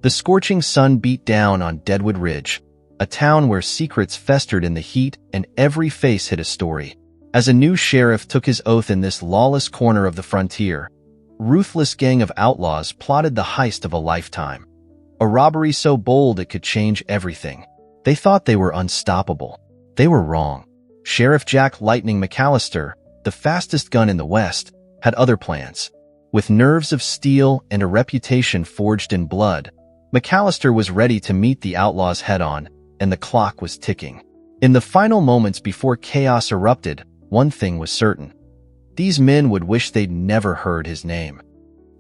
The scorching sun beat down on Deadwood Ridge, a town where secrets festered in the heat and every face hid a story. As a new sheriff took his oath in this lawless corner of the frontier, a ruthless gang of outlaws plotted the heist of a lifetime. A robbery so bold it could change everything. They thought they were unstoppable. They were wrong. Sheriff Jack Lightning McAllister, the fastest gun in the West, had other plans. With nerves of steel and a reputation forged in blood, McAllister was ready to meet the outlaws head-on, and the clock was ticking. In the final moments before chaos erupted, one thing was certain. These men would wish they'd never heard his name.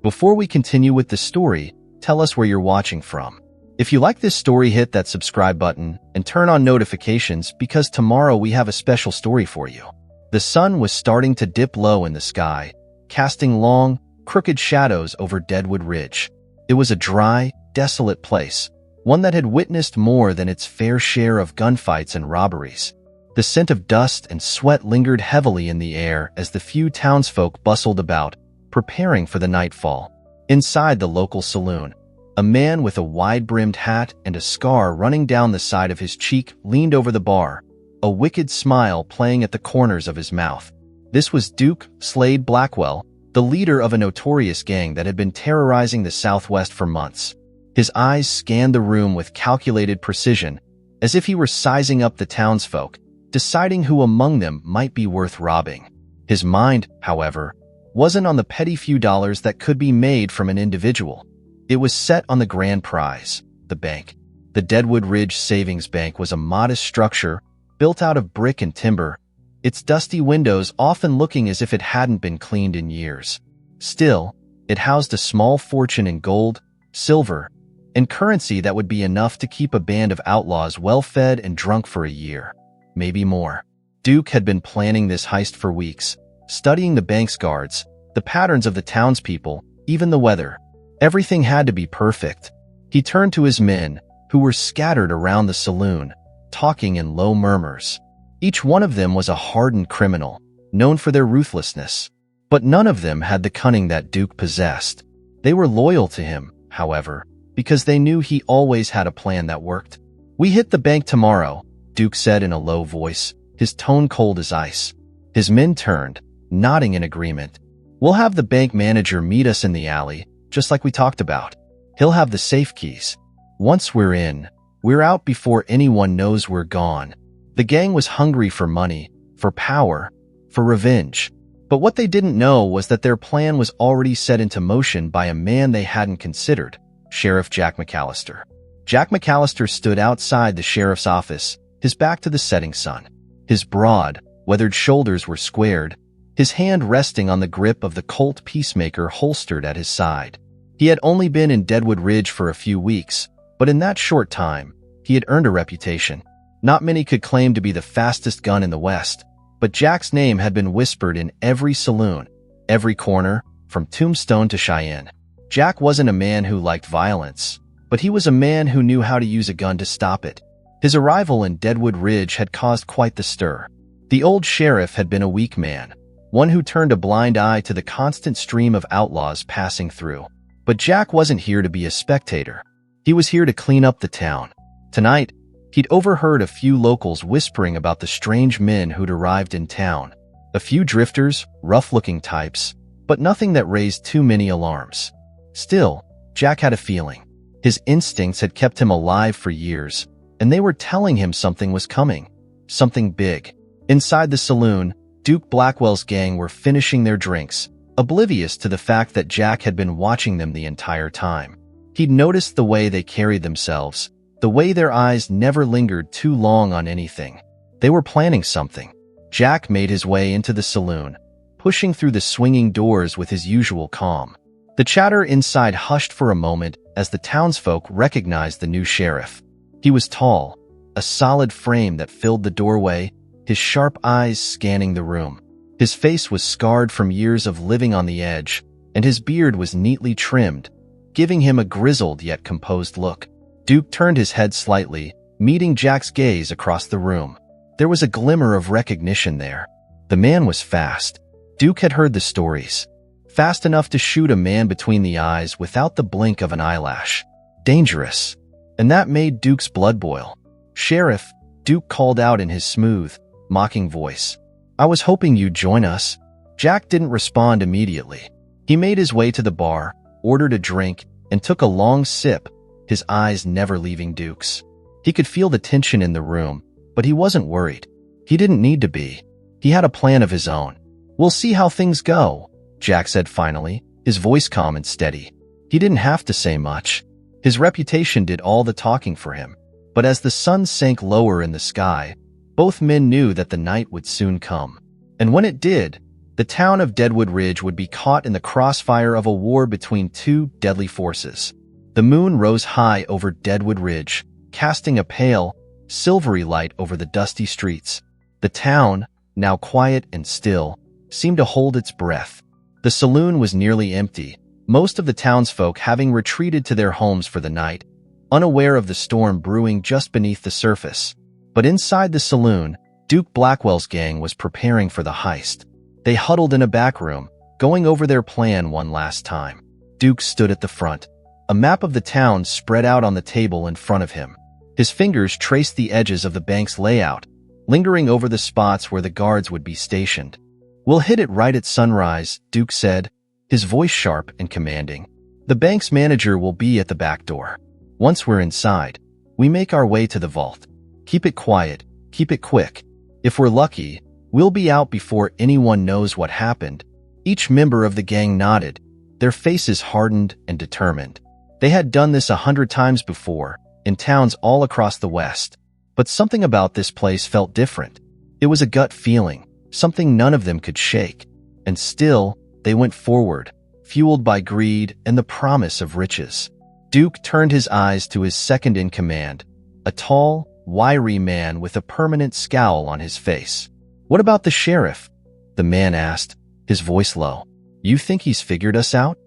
Before we continue with the story, tell us where you're watching from. If you like this story, hit that subscribe button and turn on notifications because tomorrow we have a special story for you. The sun was starting to dip low in the sky, casting long, crooked shadows over Deadwood Ridge. It was a dry, desolate place, one that had witnessed more than its fair share of gunfights and robberies. The scent of dust and sweat lingered heavily in the air as the few townsfolk bustled about, preparing for the nightfall. Inside the local saloon, a man with a wide-brimmed hat and a scar running down the side of his cheek leaned over the bar, a wicked smile playing at the corners of his mouth. This was Duke Slade Blackwell, the leader of a notorious gang that had been terrorizing the Southwest for months. His eyes scanned the room with calculated precision, as if he were sizing up the townsfolk, deciding who among them might be worth robbing. His mind, however, wasn't on the petty few dollars that could be made from an individual. It was set on the grand prize, the bank. The Deadwood Ridge Savings Bank was a modest structure built out of brick and timber, its dusty windows often looking as if it hadn't been cleaned in years. Still, it housed a small fortune in gold, silver, and currency that would be enough to keep a band of outlaws well-fed and drunk for a year, maybe more. Duke had been planning this heist for weeks, studying the bank's guards, the patterns of the townspeople, even the weather. Everything had to be perfect. He turned to his men, who were scattered around the saloon, talking in low murmurs. Each one of them was a hardened criminal, known for their ruthlessness. But none of them had the cunning that Duke possessed. They were loyal to him, however, because they knew he always had a plan that worked. "We hit the bank tomorrow," Duke said in a low voice, his tone cold as ice. His men turned, nodding in agreement. "We'll have the bank manager meet us in the alley, just like we talked about. He'll have the safe keys. Once we're in, we're out before anyone knows we're gone." The gang was hungry for money, for power, for revenge. But what they didn't know was that their plan was already set into motion by a man they hadn't considered, Sheriff Jack McAllister. Jack McAllister stood outside the sheriff's office, his back to the setting sun. His broad, weathered shoulders were squared, his hand resting on the grip of the Colt Peacemaker holstered at his side. He had only been in Deadwood Ridge for a few weeks, but in that short time, he had earned a reputation. Not many could claim to be the fastest gun in the West, but Jack's name had been whispered in every saloon, every corner, from Tombstone to Cheyenne. Jack wasn't a man who liked violence, but he was a man who knew how to use a gun to stop it. His arrival in Deadwood Ridge had caused quite the stir. The old sheriff had been a weak man, one who turned a blind eye to the constant stream of outlaws passing through. But Jack wasn't here to be a spectator. He was here to clean up the town. Tonight, he'd overheard a few locals whispering about the strange men who'd arrived in town. A few drifters, rough-looking types, but nothing that raised too many alarms. Still, Jack had a feeling. His instincts had kept him alive for years, and they were telling him something was coming. Something big. Inside the saloon, Duke Blackwell's gang were finishing their drinks, oblivious to the fact that Jack had been watching them the entire time. He'd noticed the way they carried themselves, the way their eyes never lingered too long on anything. They were planning something. Jack made his way into the saloon, pushing through the swinging doors with his usual calm. The chatter inside hushed for a moment as the townsfolk recognized the new sheriff. He was tall, a solid frame that filled the doorway, his sharp eyes scanning the room. His face was scarred from years of living on the edge, and his beard was neatly trimmed, giving him a grizzled yet composed look. Duke turned his head slightly, meeting Jack's gaze across the room. There was a glimmer of recognition there. The man was fast. Duke had heard the stories. Fast enough to shoot a man between the eyes without the blink of an eyelash. Dangerous. And that made Duke's blood boil. Sheriff, Duke called out in his smooth, mocking voice. I was hoping you'd join us. Jack didn't respond immediately. He made his way to the bar, ordered a drink, and took a long sip, his eyes never leaving Duke's. He could feel the tension in the room, but he wasn't worried. He didn't need to be. He had a plan of his own. We'll see how things go, Jack said finally, his voice calm and steady. He didn't have to say much. His reputation did all the talking for him. But as the sun sank lower in the sky, both men knew that the night would soon come. And when it did, the town of Deadwood Ridge would be caught in the crossfire of a war between two deadly forces. The moon rose high over Deadwood Ridge, casting a pale, silvery light over the dusty streets. The town, now quiet and still, seemed to hold its breath. The saloon was nearly empty, most of the townsfolk having retreated to their homes for the night, unaware of the storm brewing just beneath the surface. But inside the saloon, Duke Blackwell's gang was preparing for the heist. They huddled in a back room, going over their plan one last time. Duke stood at the front, a map of the town spread out on the table in front of him. His fingers traced the edges of the bank's layout, lingering over the spots where the guards would be stationed. We'll hit it right at sunrise, Duke said, his voice sharp and commanding. The bank's manager will be at the back door. Once we're inside, we make our way to the vault. Keep it quiet, keep it quick. If we're lucky, we'll be out before anyone knows what happened. Each member of the gang nodded, their faces hardened and determined. They had done this 100 times before, in towns all across the West. But something about this place felt different. It was a gut feeling, something none of them could shake. And still, they went forward, fueled by greed and the promise of riches. Duke turned his eyes to his second-in-command, a tall, wiry man with a permanent scowl on his face. What about the sheriff? The man asked, his voice low. You think he's figured us out?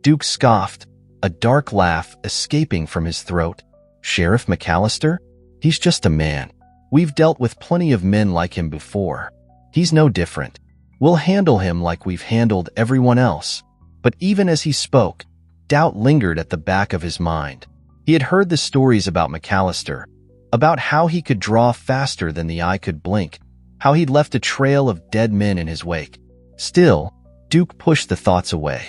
Duke scoffed, a dark laugh escaping from his throat. Sheriff McAllister? He's just a man. We've dealt with plenty of men like him before. He's no different. We'll handle him like we've handled everyone else. But even as he spoke, doubt lingered at the back of his mind. He had heard the stories about McAllister, about how he could draw faster than the eye could blink, how he'd left a trail of dead men in his wake. Still, Duke pushed the thoughts away.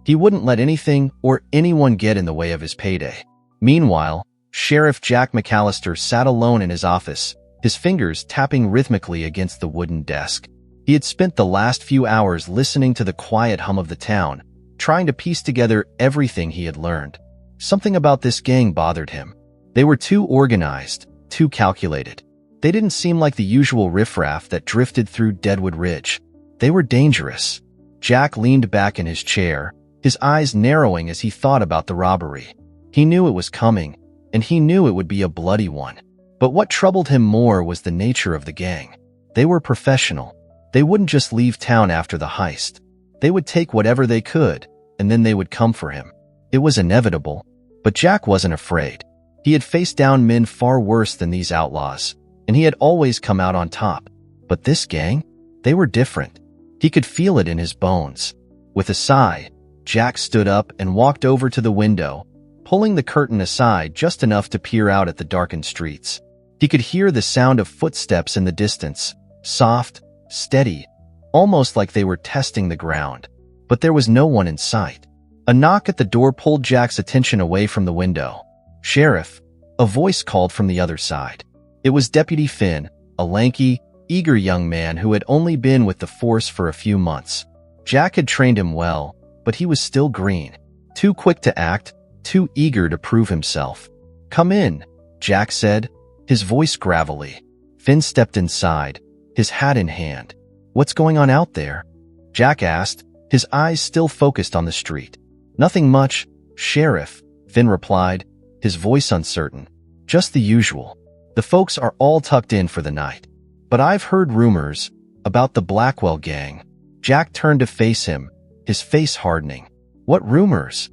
He wouldn't let anything or anyone get in the way of his payday. Meanwhile, Sheriff Jack McAllister sat alone in his office, his fingers tapping rhythmically against the wooden desk. He had spent the last few hours listening to the quiet hum of the town, trying to piece together everything he had learned. Something about this gang bothered him. They were too organized, too calculated. They didn't seem like the usual riffraff that drifted through Deadwood Ridge. They were dangerous. Jack leaned back in his chair, his eyes narrowing as he thought about the robbery. He knew it was coming, and he knew it would be a bloody one. But what troubled him more was the nature of the gang. They were professional. They wouldn't just leave town after the heist. They would take whatever they could, and then they would come for him. It was inevitable, but Jack wasn't afraid. He had faced down men far worse than these outlaws, and he had always come out on top. But this gang? They were different. He could feel it in his bones. With a sigh, Jack stood up and walked over to the window, pulling the curtain aside just enough to peer out at the darkened streets. He could hear the sound of footsteps in the distance, soft, steady, almost like they were testing the ground. But there was no one in sight. A knock at the door pulled Jack's attention away from the window. Sheriff, a voice called from the other side. It was Deputy Finn, a lanky, eager young man who had only been with the force for a few months. Jack had trained him well, but he was still green. Too quick to act, too eager to prove himself. Come in, Jack said, his voice gravelly. Finn stepped inside, his hat in hand. What's going on out there? Jack asked, his eyes still focused on the street. Nothing much, Sheriff, Finn replied, his voice uncertain. Just the usual. The folks are all tucked in for the night. But I've heard rumors about the Blackwell gang. Jack turned to face him, his face hardening. What rumors?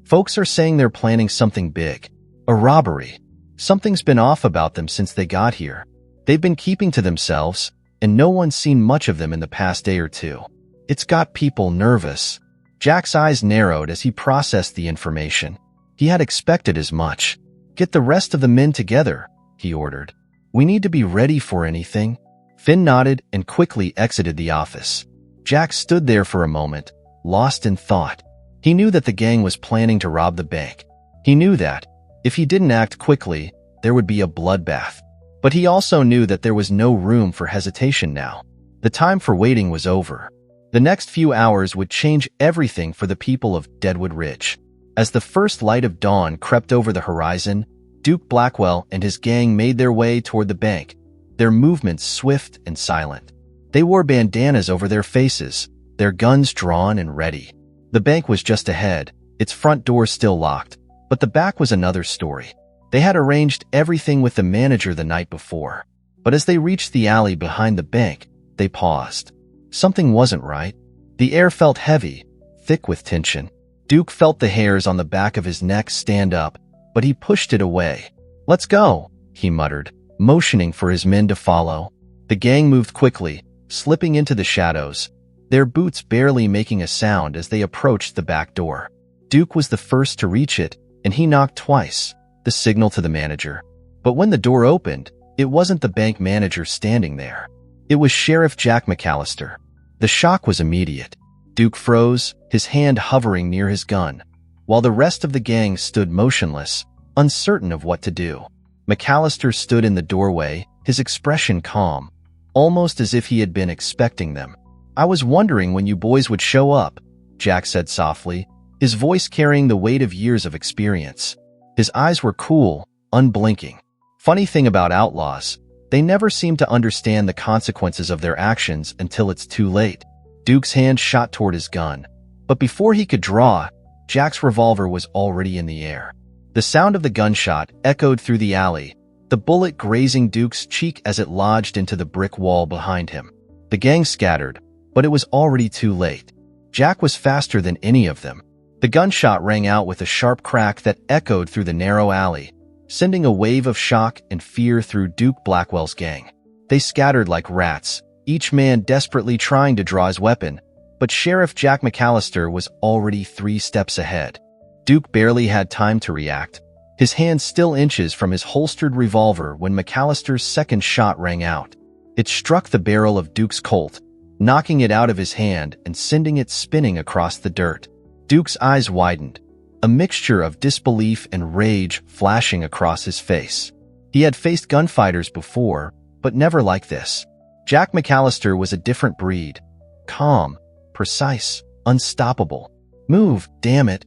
Folks are saying they're planning something big. A robbery. Something's been off about them since they got here. They've been keeping to themselves, and no one's seen much of them in the past day or two. It's got people nervous. Jack's eyes narrowed as he processed the information. He had expected as much. "Get the rest of the men together," he ordered. "We need to be ready for anything." Finn nodded and quickly exited the office. Jack stood there for a moment, lost in thought. He knew that the gang was planning to rob the bank. He knew that, if he didn't act quickly, there would be a bloodbath. But he also knew that there was no room for hesitation now. The time for waiting was over. The next few hours would change everything for the people of Deadwood Ridge. As the first light of dawn crept over the horizon, Duke Blackwell and his gang made their way toward the bank, their movements swift and silent. They wore bandanas over their faces, their guns drawn and ready. The bank was just ahead, its front door still locked, but the back was another story. They had arranged everything with the manager the night before. But as they reached the alley behind the bank, they paused. Something wasn't right. The air felt heavy, thick with tension. Duke felt the hairs on the back of his neck stand up, but he pushed it away. "Let's go," he muttered, motioning for his men to follow. The gang moved quickly, slipping into the shadows, their boots barely making a sound as they approached the back door. Duke was the first to reach it, and he knocked twice, the signal to the manager. But when the door opened, it wasn't the bank manager standing there. It was Sheriff Jack McAllister. The shock was immediate. Duke froze, his hand hovering near his gun, while the rest of the gang stood motionless, uncertain of what to do. McAllister stood in the doorway, his expression calm, almost as if he had been expecting them. "I was wondering when you boys would show up," Jack said softly, his voice carrying the weight of years of experience. His eyes were cool, unblinking. Funny thing about outlaws, they never seem to understand the consequences of their actions until it's too late. Duke's hand shot toward his gun, but before he could draw, Jack's revolver was already in the air. The sound of the gunshot echoed through the alley, the bullet grazing Duke's cheek as it lodged into the brick wall behind him. The gang scattered, but it was already too late. Jack was faster than any of them. The gunshot rang out with a sharp crack that echoed through the narrow alley, sending a wave of shock and fear through Duke Blackwell's gang. They scattered like rats, each man desperately trying to draw his weapon, but Sheriff Jack McAllister was already 3 steps ahead. Duke barely had time to react, his hand still inches from his holstered revolver when McAllister's second shot rang out. It struck the barrel of Duke's Colt, knocking it out of his hand and sending it spinning across the dirt. Duke's eyes widened, a mixture of disbelief and rage flashing across his face. He had faced gunfighters before, but never like this. Jack McAllister was a different breed. Calm, precise, unstoppable. "Move, damn it,"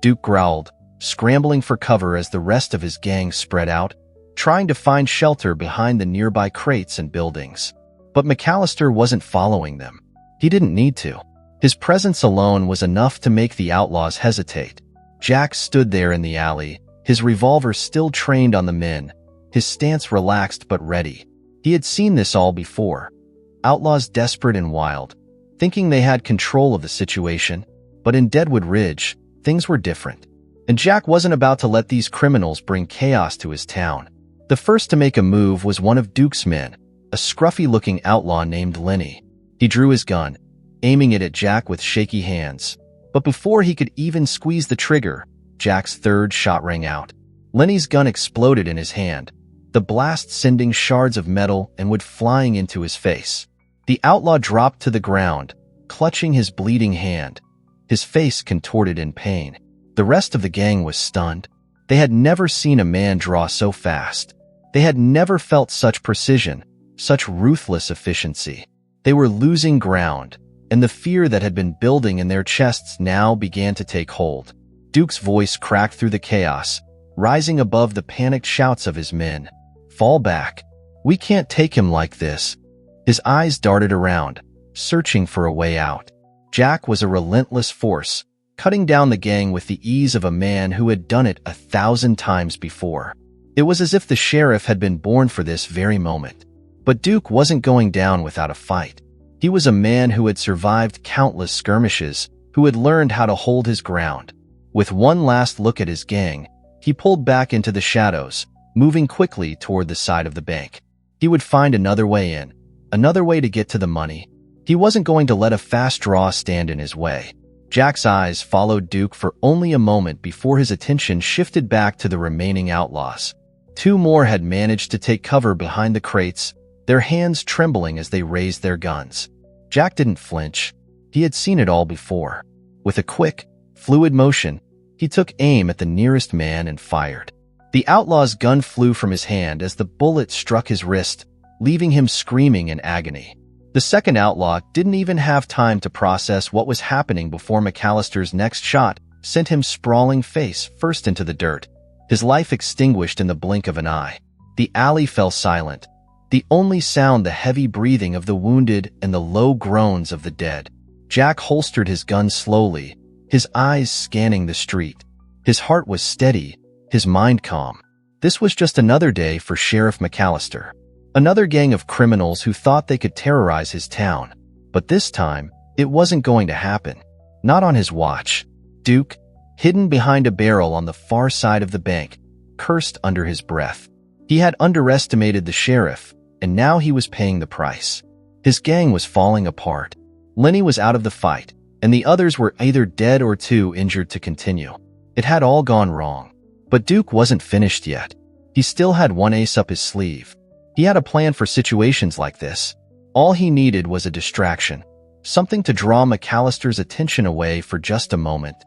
Duke growled, scrambling for cover as the rest of his gang spread out, trying to find shelter behind the nearby crates and buildings. But McAllister wasn't following them. He didn't need to. His presence alone was enough to make the outlaws hesitate. Jack stood there in the alley, his revolver still trained on the men, his stance relaxed but ready. He had seen this all before. Outlaws desperate and wild, thinking they had control of the situation. But in Deadwood Ridge, things were different. And Jack wasn't about to let these criminals bring chaos to his town. The first to make a move was one of Duke's men, a scruffy-looking outlaw named Lenny. He drew his gun, aiming it at Jack with shaky hands. But before he could even squeeze the trigger, Jack's third shot rang out. Lenny's gun exploded in his hand, the blast sending shards of metal and wood flying into his face. The outlaw dropped to the ground, clutching his bleeding hand, his face contorted in pain. The rest of the gang was stunned. They had never seen a man draw so fast. They had never felt such precision, such ruthless efficiency. They were losing ground, and the fear that had been building in their chests now began to take hold. Duke's voice cracked through the chaos, rising above the panicked shouts of his men. "Fall back. We can't take him like this." His eyes darted around, searching for a way out. Jack was a relentless force, cutting down the gang with the ease of a man who had done it 1,000 times before. It was as if the sheriff had been born for this very moment. But Duke wasn't going down without a fight. He was a man who had survived countless skirmishes, who had learned how to hold his ground. With one last look at his gang, he pulled back into the shadows, moving quickly toward the side of the bank. He would find another way in, another way to get to the money. He wasn't going to let a fast draw stand in his way. Jack's eyes followed Duke for only a moment before his attention shifted back to the remaining outlaws. Two more had managed to take cover behind the crates, their hands trembling as they raised their guns. Jack didn't flinch. He had seen it all before. With a quick, fluid motion, he took aim at the nearest man and fired. The outlaw's gun flew from his hand as the bullet struck his wrist, leaving him screaming in agony. The second outlaw didn't even have time to process what was happening before McAllister's next shot sent him sprawling face first into the dirt, his life extinguished in the blink of an eye. The alley fell silent, the only sound the heavy breathing of the wounded and the low groans of the dead. Jack holstered his gun slowly, his eyes scanning the street. His heart was steady, his mind calm. This was just another day for Sheriff McAllister. Another gang of criminals who thought they could terrorize his town. But this time, it wasn't going to happen. Not on his watch. Duke, hidden behind a barrel on the far side of the bank, cursed under his breath. He had underestimated the sheriff, and now he was paying the price. His gang was falling apart. Lenny was out of the fight, and the others were either dead or too injured to continue. It had all gone wrong. But Duke wasn't finished yet. He still had one ace up his sleeve. He had a plan for situations like this. All he needed was a distraction, something to draw McAllister's attention away for just a moment.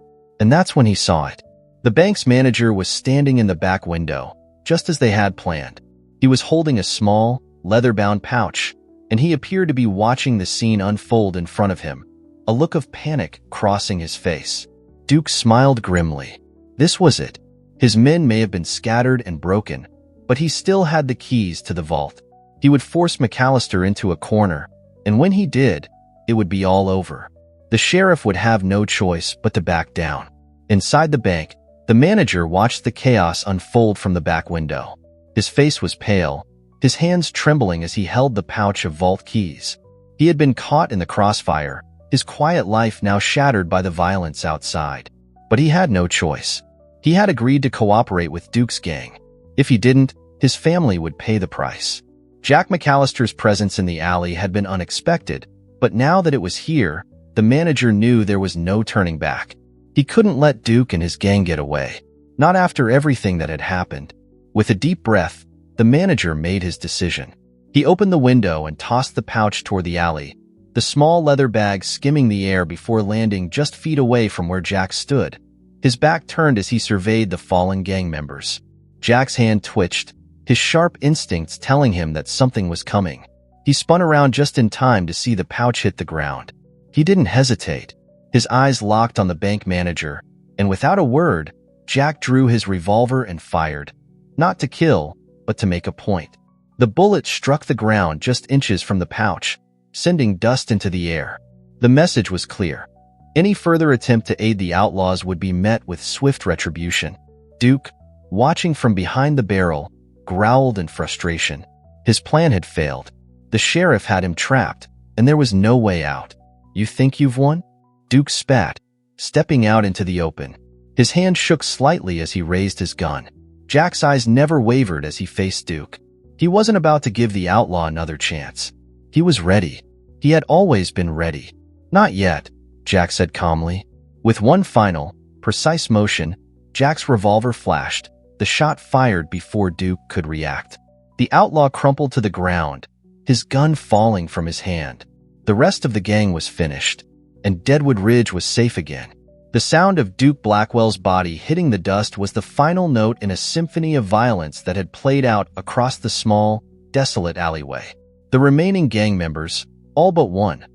And that's when he saw it. The bank's manager was standing in the back window, just as they had planned. He was holding a small, leather-bound pouch, and he appeared to be watching the scene unfold in front of him, a look of panic crossing his face. Duke smiled grimly. This was it. His men may have been scattered and broken, but he still had the keys to the vault. He would force McAllister into a corner, and when he did, it would be all over. The sheriff would have no choice but to back down. Inside the bank, the manager watched the chaos unfold from the back window. His face was pale, his hands trembling as he held the pouch of vault keys. He had been caught in the crossfire, his quiet life now shattered by the violence outside. But he had no choice. He had agreed to cooperate with Duke's gang. If he didn't, his family would pay the price. Jack McAllister's presence in the alley had been unexpected, but now that it was here, the manager knew there was no turning back. He couldn't let Duke and his gang get away. Not after everything that had happened. With a deep breath, the manager made his decision. He opened the window and tossed the pouch toward the alley, the small leather bag skimming the air before landing just feet away from where Jack stood. His back turned as he surveyed the fallen gang members. Jack's hand twitched, his sharp instincts telling him that something was coming. He spun around just in time to see the pouch hit the ground. He didn't hesitate. His eyes locked on the bank manager, and without a word, Jack drew his revolver and fired. Not to kill, but to make a point. The bullet struck the ground just inches from the pouch, sending dust into the air. The message was clear. Any further attempt to aid the outlaws would be met with swift retribution. Duke, watching from behind the barrel, growled in frustration. His plan had failed. The sheriff had him trapped, and there was no way out. You think you've won? Duke spat, stepping out into the open. His hand shook slightly as he raised his gun. Jack's eyes never wavered as he faced Duke. He wasn't about to give the outlaw another chance. He was ready. He had always been ready. Not yet, Jack said calmly. With one final, precise motion, Jack's revolver flashed, the shot fired before Duke could react. The outlaw crumpled to the ground, his gun falling from his hand. The rest of the gang was finished, and Deadwood Ridge was safe again. The sound of Duke Blackwell's body hitting the dust was the final note in a symphony of violence that had played out across the small, desolate alleyway. The remaining gang members, all but one,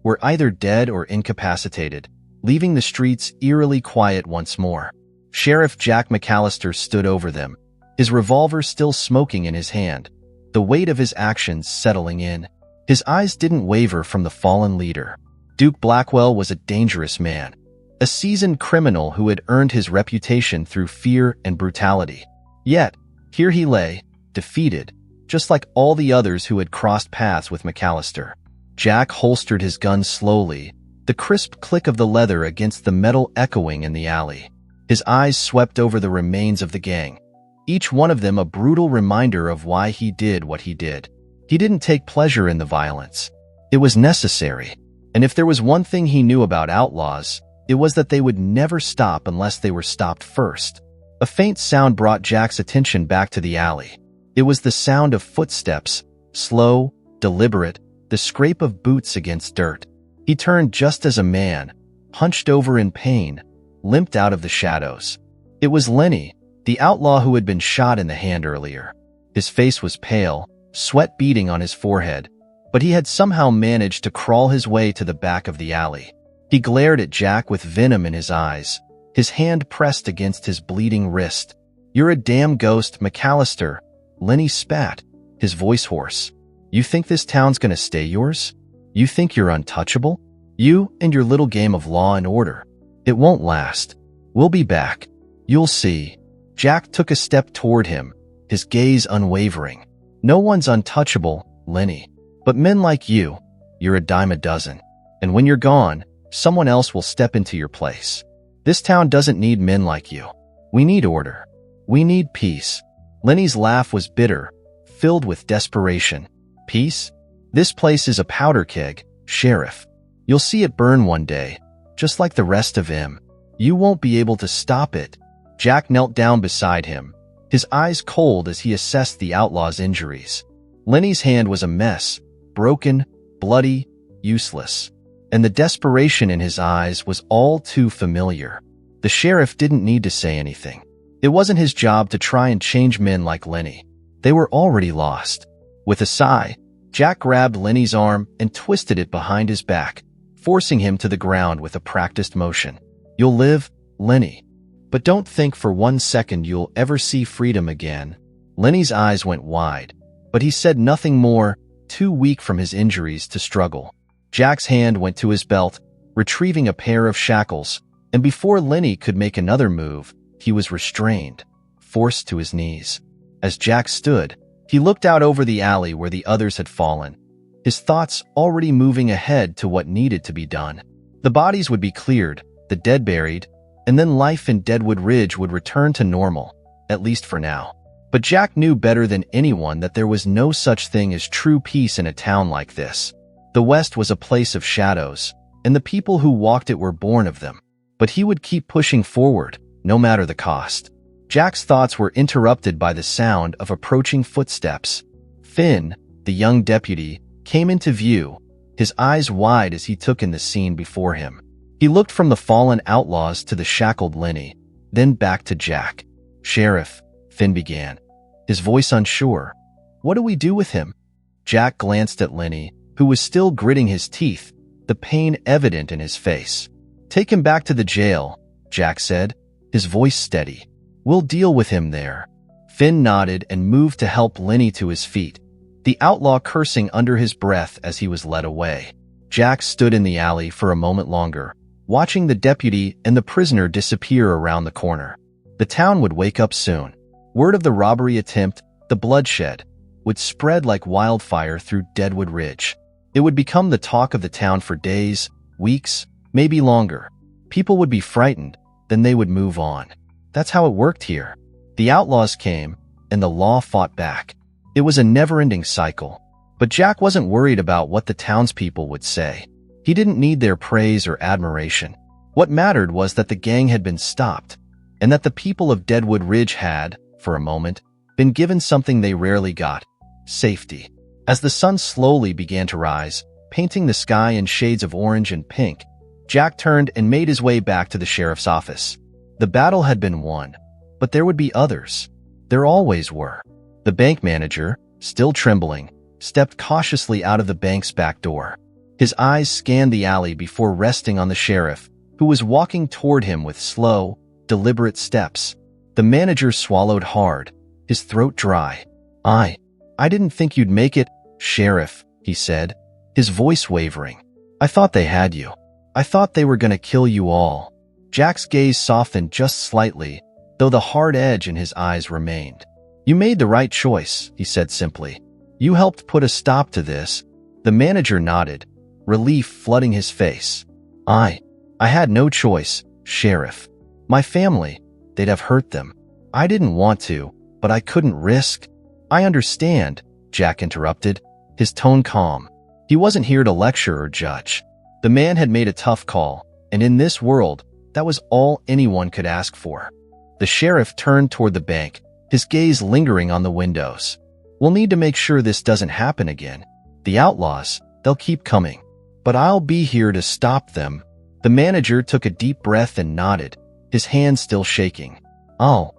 were either dead or incapacitated, leaving the streets eerily quiet once more. Sheriff Jack McAllister stood over them, his revolver still smoking in his hand, the weight of his actions settling in. His eyes didn't waver from the fallen leader. Duke Blackwell was a dangerous man, a seasoned criminal who had earned his reputation through fear and brutality. Yet, here he lay, defeated, just like all the others who had crossed paths with McAllister. Jack holstered his gun slowly, the crisp click of the leather against the metal echoing in the alley. His eyes swept over the remains of the gang, each one of them a brutal reminder of why he did what he did. He didn't take pleasure in the violence. It was necessary. And if there was one thing he knew about outlaws, it was that they It was that they would never stop unless they were stopped first. A faint sound brought Jack's attention back to the alley. It was the sound of footsteps, slow, deliberate, the scrape of boots against dirt. He turned just as a man, hunched over in pain, limped out of the shadows. It was Lenny, the outlaw who had been shot in the hand earlier. His face was pale, sweat beading on his forehead, but he had somehow managed to crawl his way to the back of the alley. He glared at Jack with venom in his eyes, his hand pressed against his bleeding wrist. "You're a damn ghost, McAllister," Lenny spat, his voice hoarse. "You think this town's gonna stay yours? You think you're untouchable? You and your little game of law and order. It won't last. We'll be back. You'll see." Jack took a step toward him, his gaze unwavering. "No one's untouchable, Lenny. But men like you, you're a dime a dozen. And when you're gone, someone else will step into your place. This town doesn't need men like you. We need order. We need peace." Lenny's laugh was bitter, filled with desperation. "Peace? This place is a powder keg, Sheriff. You'll see it burn one day, just like the rest of him. You won't be able to stop it." Jack knelt down beside him, his eyes cold as he assessed the outlaw's injuries. Lenny's hand was a mess, broken, bloody, useless. And the desperation in his eyes was all too familiar. The sheriff didn't need to say anything. It wasn't his job to try and change men like Lenny. They were already lost. With a sigh, Jack grabbed Lenny's arm and twisted it behind his back, forcing him to the ground with a practiced motion. "You'll live, Lenny. But don't think for 1 second you'll ever see freedom again." Lenny's eyes went wide, but he said nothing more, too weak from his injuries to struggle. Jack's hand went to his belt, retrieving a pair of shackles, and before Lenny could make another move, he was restrained, forced to his knees. As Jack stood, he looked out over the alley where the others had fallen, his thoughts already moving ahead to what needed to be done. The bodies would be cleared, the dead buried, and then life in Deadwood Ridge would return to normal, at least for now. But Jack knew better than anyone that there was no such thing as true peace in a town like this. The West was a place of shadows, and the people who walked it were born of them. But he would keep pushing forward, no matter the cost. Jack's thoughts were interrupted by the sound of approaching footsteps. Finn, the young deputy, came into view, his eyes wide as he took in the scene before him. He looked from the fallen outlaws to the shackled Lenny, then back to Jack. "Sheriff," Finn began, his voice unsure. "What do we do with him?" Jack glanced at Lenny, who was still gritting his teeth, the pain evident in his face. "Take him back to the jail," Jack said, his voice steady. "We'll deal with him there." Finn nodded and moved to help Lenny to his feet, the outlaw cursing under his breath as he was led away. Jack stood in the alley for a moment longer, watching the deputy and the prisoner disappear around the corner. The town would wake up soon. Word of the robbery attempt, the bloodshed, would spread like wildfire through Deadwood Ridge. It would become the talk of the town for days, weeks, maybe longer. People would be frightened, then they would move on. That's how it worked here. The outlaws came, and the law fought back. It was a never-ending cycle. But Jack wasn't worried about what the townspeople would say. He didn't need their praise or admiration. What mattered was that the gang had been stopped, and that the people of Deadwood Ridge had, for a moment, been given something they rarely got: safety. As the sun slowly began to rise, painting the sky in shades of orange and pink, Jack turned and made his way back to the sheriff's office. The battle had been won, but there would be others. There always were. The bank manager, still trembling, stepped cautiously out of the bank's back door. His eyes scanned the alley before resting on the sheriff, who was walking toward him with slow, deliberate steps. The manager swallowed hard, his throat dry. I didn't think you'd make it, Sheriff," he said, his voice wavering. "I thought they had you. I thought they were gonna kill you all." Jack's gaze softened just slightly, though the hard edge in his eyes remained. "You made the right choice," he said simply. "You helped put a stop to this." The manager nodded, relief flooding his face. I had no choice, Sheriff. My family, they'd have hurt them. I didn't want to, but I couldn't risk." "I understand," Jack interrupted, his tone calm. He wasn't here to lecture or judge. The man had made a tough call, And in this world, that was all anyone could ask for. The sheriff turned toward the bank, his gaze lingering on the windows. We'll need to make sure this doesn't happen again. The outlaws, they'll keep coming. But I'll be here to stop them. The manager took a deep breath and nodded, his hands still shaking. I'll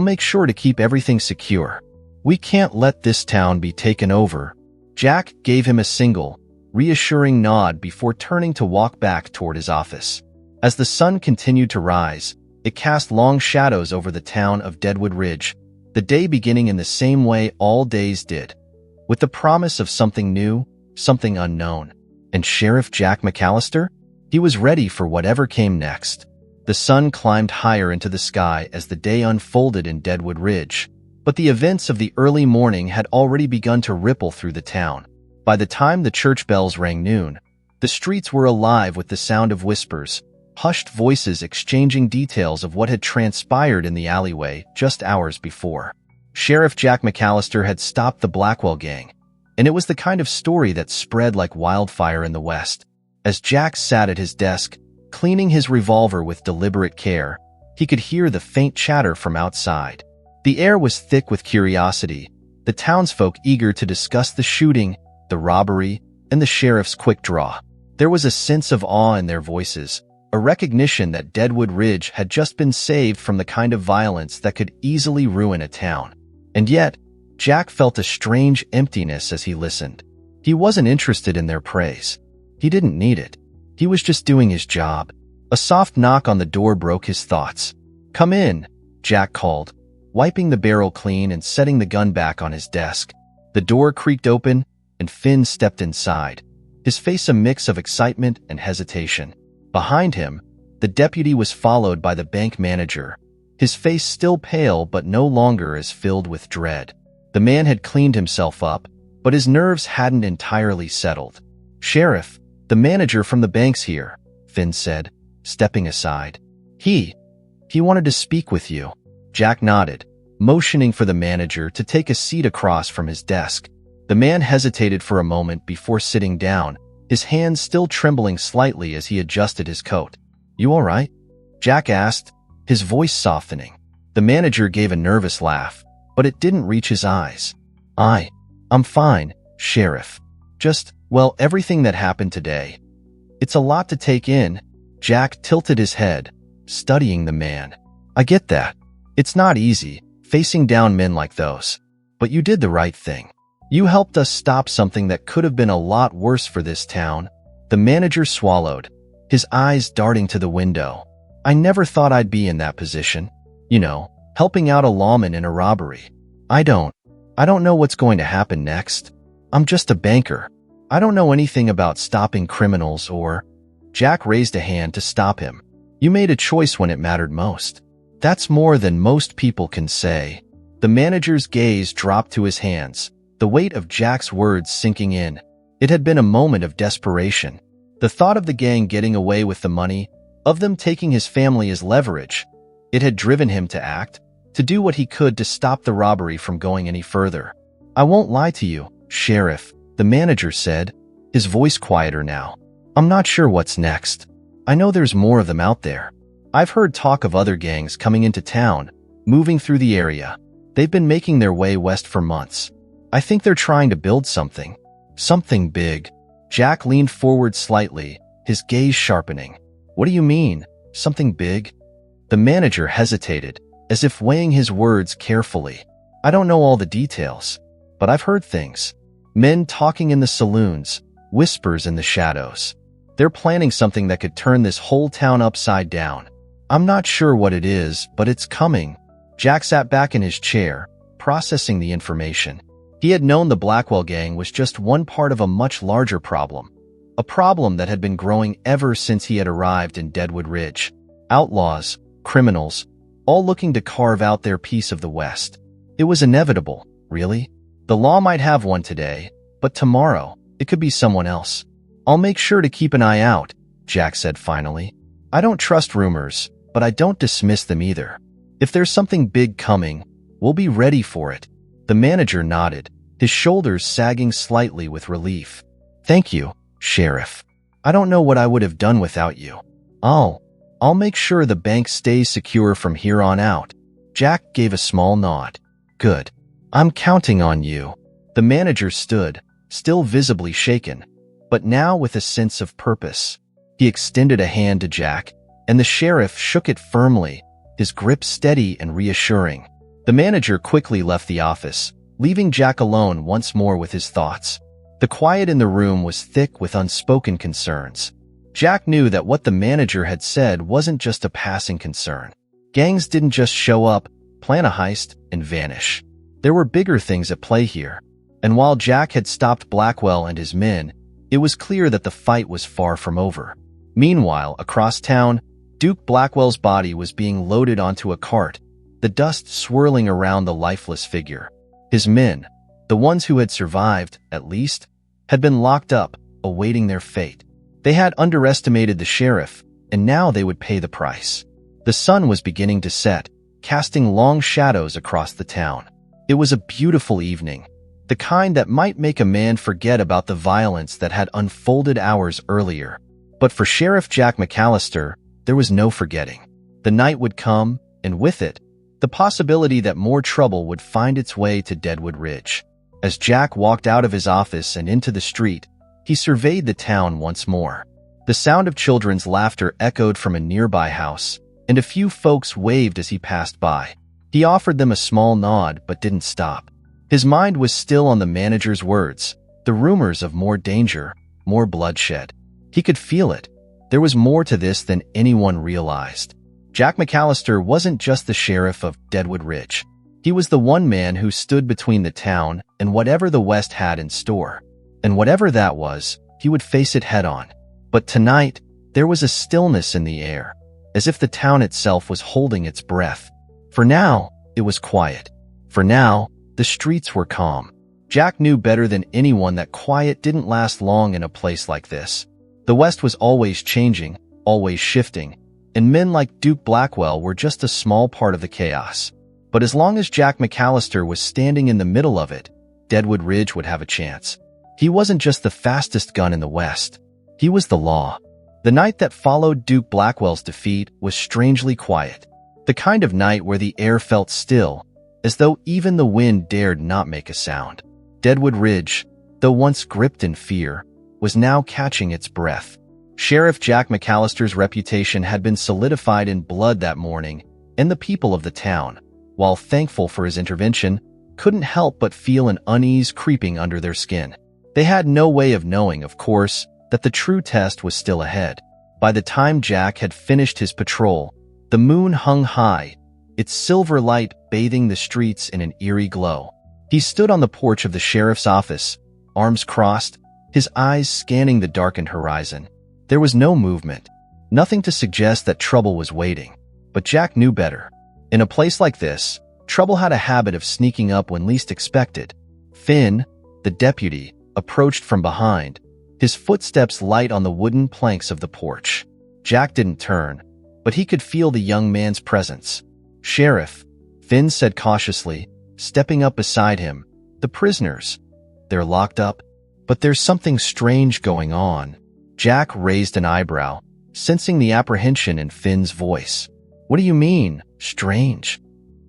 make sure to keep everything secure. We can't let this town be taken over. Jack gave him a single, reassuring nod before turning to walk back toward his office. As the sun continued to rise, it cast long shadows over the town of Deadwood Ridge, the day beginning in the same way all days did, with the promise of something new, something unknown. And Sheriff Jack McAllister? He was ready for whatever came next. The sun climbed higher into the sky as the day unfolded in Deadwood Ridge, but the events of the early morning had already begun to ripple through the town. By the time the church bells rang noon, the streets were alive with the sound of whispers, hushed voices exchanging details of what had transpired in the alleyway just hours before. Sheriff Jack McAllister had stopped the Blackwell gang, and it was the kind of story that spread like wildfire in the West. As Jack sat at his desk, cleaning his revolver with deliberate care, he could hear the faint chatter from outside. The air was thick with curiosity, the townsfolk eager to discuss the shooting, the robbery, and the sheriff's quick draw. There was a sense of awe in their voices, a recognition that Deadwood Ridge had just been saved from the kind of violence that could easily ruin a town. And yet, Jack felt a strange emptiness as he listened. He wasn't interested in their praise. He didn't need it. He was just doing his job. A soft knock on the door broke his thoughts. "Come in," Jack called, wiping the barrel clean and setting the gun back on his desk. The door creaked open, and Finn stepped inside, his face a mix of excitement and hesitation. Behind him, the deputy was followed by the bank manager, his face still pale but no longer as filled with dread. The man had cleaned himself up, but his nerves hadn't entirely settled. "Sheriff, the manager from the bank's here," Finn said, stepping aside. He wanted to speak with you." Jack nodded, motioning for the manager to take a seat across from his desk. The man hesitated for a moment before sitting down, his hands still trembling slightly as he adjusted his coat. "You all right?" Jack asked, his voice softening. The manager gave a nervous laugh, but it didn't reach his eyes. I'm fine, Sheriff. Just, well, everything that happened today. It's a lot to take in." Jack tilted his head, studying the man. "I get that. It's not easy, facing down men like those. But you did the right thing. You helped us stop something that could have been a lot worse for this town." The manager swallowed, his eyes darting to the window. "I never thought I'd be in that position. You know, helping out a lawman in a robbery. I don't know what's going to happen next. I'm just a banker. I don't know anything about stopping criminals or—" Jack raised a hand to stop him. "You made a choice when it mattered most. That's more than most people can say." The manager's gaze dropped to his hands, the weight of Jack's words sinking in. It had been a moment of desperation. The thought of the gang getting away with the money, of them taking his family as leverage, it had driven him to act, to do what he could to stop the robbery from going any further. "I won't lie to you, Sheriff," the manager said, his voice quieter now. "I'm not sure what's next. I know there's more of them out there. I've heard talk of other gangs coming into town, moving through the area. They've been making their way west for months. I think they're trying to build something big." Jack leaned forward slightly, his gaze sharpening. "What do you mean, something big?" The manager hesitated, as if weighing his words carefully. "I don't know all the details, but I've heard things. Men talking in the saloons, whispers in the shadows. They're planning something that could turn this whole town upside down. I'm not sure what it is, but it's coming." Jack sat back in his chair, processing the information. He had known the Blackwell gang was just one part of a much larger problem, a problem that had been growing ever since he had arrived in Deadwood Ridge. Outlaws, criminals, all looking to carve out their piece of the West. It was inevitable, really. The law might have one today, but tomorrow, it could be someone else. "I'll make sure to keep an eye out," Jack said finally. "I don't trust rumors, but I don't dismiss them either. If there's something big coming, we'll be ready for it." The manager nodded, his shoulders sagging slightly with relief. "Thank you, Sheriff. I don't know what I would have done without you." I'll make sure the bank stays secure from here on out. Jack gave a small nod. Good. I'm counting on you. The manager stood, still visibly shaken, but now with a sense of purpose. He extended a hand to Jack, and the sheriff shook it firmly, his grip steady and reassuring. The manager quickly left the office, leaving Jack alone once more with his thoughts. The quiet in the room was thick with unspoken concerns. Jack knew that what the manager had said wasn't just a passing concern. Gangs didn't just show up, plan a heist, and vanish. There were bigger things at play here. And while Jack had stopped Blackwell and his men, it was clear that the fight was far from over. Meanwhile, across town, Duke Blackwell's body was being loaded onto a cart, the dust swirling around the lifeless figure. His men, the ones who had survived, at least, had been locked up, awaiting their fate. They had underestimated the sheriff, and now they would pay the price. The sun was beginning to set, casting long shadows across the town. It was a beautiful evening, the kind that might make a man forget about the violence that had unfolded hours earlier. But for Sheriff Jack McAllister, there was no forgetting. The night would come, and with it, the possibility that more trouble would find its way to Deadwood Ridge. As Jack walked out of his office and into the street, he surveyed the town once more. The sound of children's laughter echoed from a nearby house, and a few folks waved as he passed by. He offered them a small nod but didn't stop. His mind was still on the manager's words, the rumors of more danger, more bloodshed. He could feel it. There was more to this than anyone realized. Jack McAllister wasn't just the sheriff of Deadwood Ridge. He was the one man who stood between the town and whatever the West had in store. And whatever that was, he would face it head-on. But tonight, there was a stillness in the air, as if the town itself was holding its breath. For now, it was quiet. For now, the streets were calm. Jack knew better than anyone that quiet didn't last long in a place like this. The West was always changing, always shifting, and men like Duke Blackwell were just a small part of the chaos. But as long as Jack McAllister was standing in the middle of it, Deadwood Ridge would have a chance. He wasn't just the fastest gun in the West. He was the law. The night that followed Duke Blackwell's defeat was strangely quiet. The kind of night where the air felt still, as though even the wind dared not make a sound. Deadwood Ridge, though once gripped in fear, was now catching its breath. Sheriff Jack McAllister's reputation had been solidified in blood that morning, and the people of the town, while thankful for his intervention, couldn't help but feel an unease creeping under their skin. They had no way of knowing, of course, that the true test was still ahead. By the time Jack had finished his patrol, the moon hung high, its silver light bathing the streets in an eerie glow. He stood on the porch of the sheriff's office, arms crossed, his eyes scanning the darkened horizon. There was no movement, nothing to suggest that trouble was waiting. But Jack knew better. In a place like this, trouble had a habit of sneaking up when least expected. Finn, the deputy, approached from behind, his footsteps light on the wooden planks of the porch. Jack didn't turn, but he could feel the young man's presence. "Sheriff," Finn said cautiously, stepping up beside him. "The prisoners. They're locked up, but there's something strange going on." Jack raised an eyebrow, sensing the apprehension in Finn's voice. "What do you mean, strange?"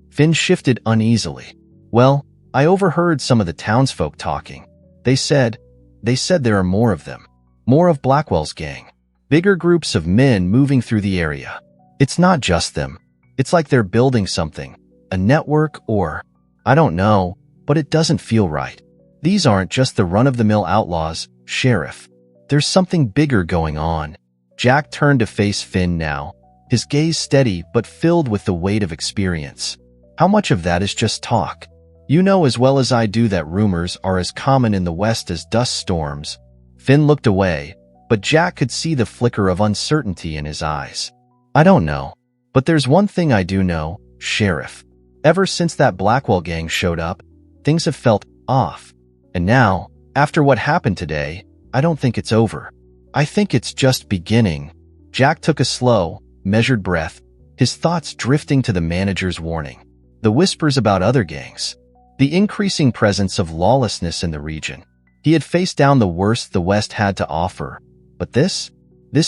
Finn shifted uneasily. "Well, I overheard some of the townsfolk talking. They said there are more of them. More of Blackwell's gang. Bigger groups of men moving through the area. It's not just them. It's like they're building something. A network or... I don't know, but it doesn't feel right. These aren't just the run-of-the-mill outlaws, Sheriff. There's something bigger going on." Jack turned to face Finn now, his gaze steady but filled with the weight of experience. "How much of that is just talk? You know as well as I do that rumors are as common in the West as dust storms." Finn looked away, but Jack could see the flicker of uncertainty in his eyes. "I don't know. But there's one thing I do know, Sheriff. Ever since that Blackwell gang showed up, things have felt off. And now, after what happened today, I don't think it's over. I think it's just beginning." Jack took a slow, measured breath, his thoughts drifting to the manager's warning. The whispers about other gangs. The increasing presence of lawlessness in the region. He had faced down the worst the West had to offer. But this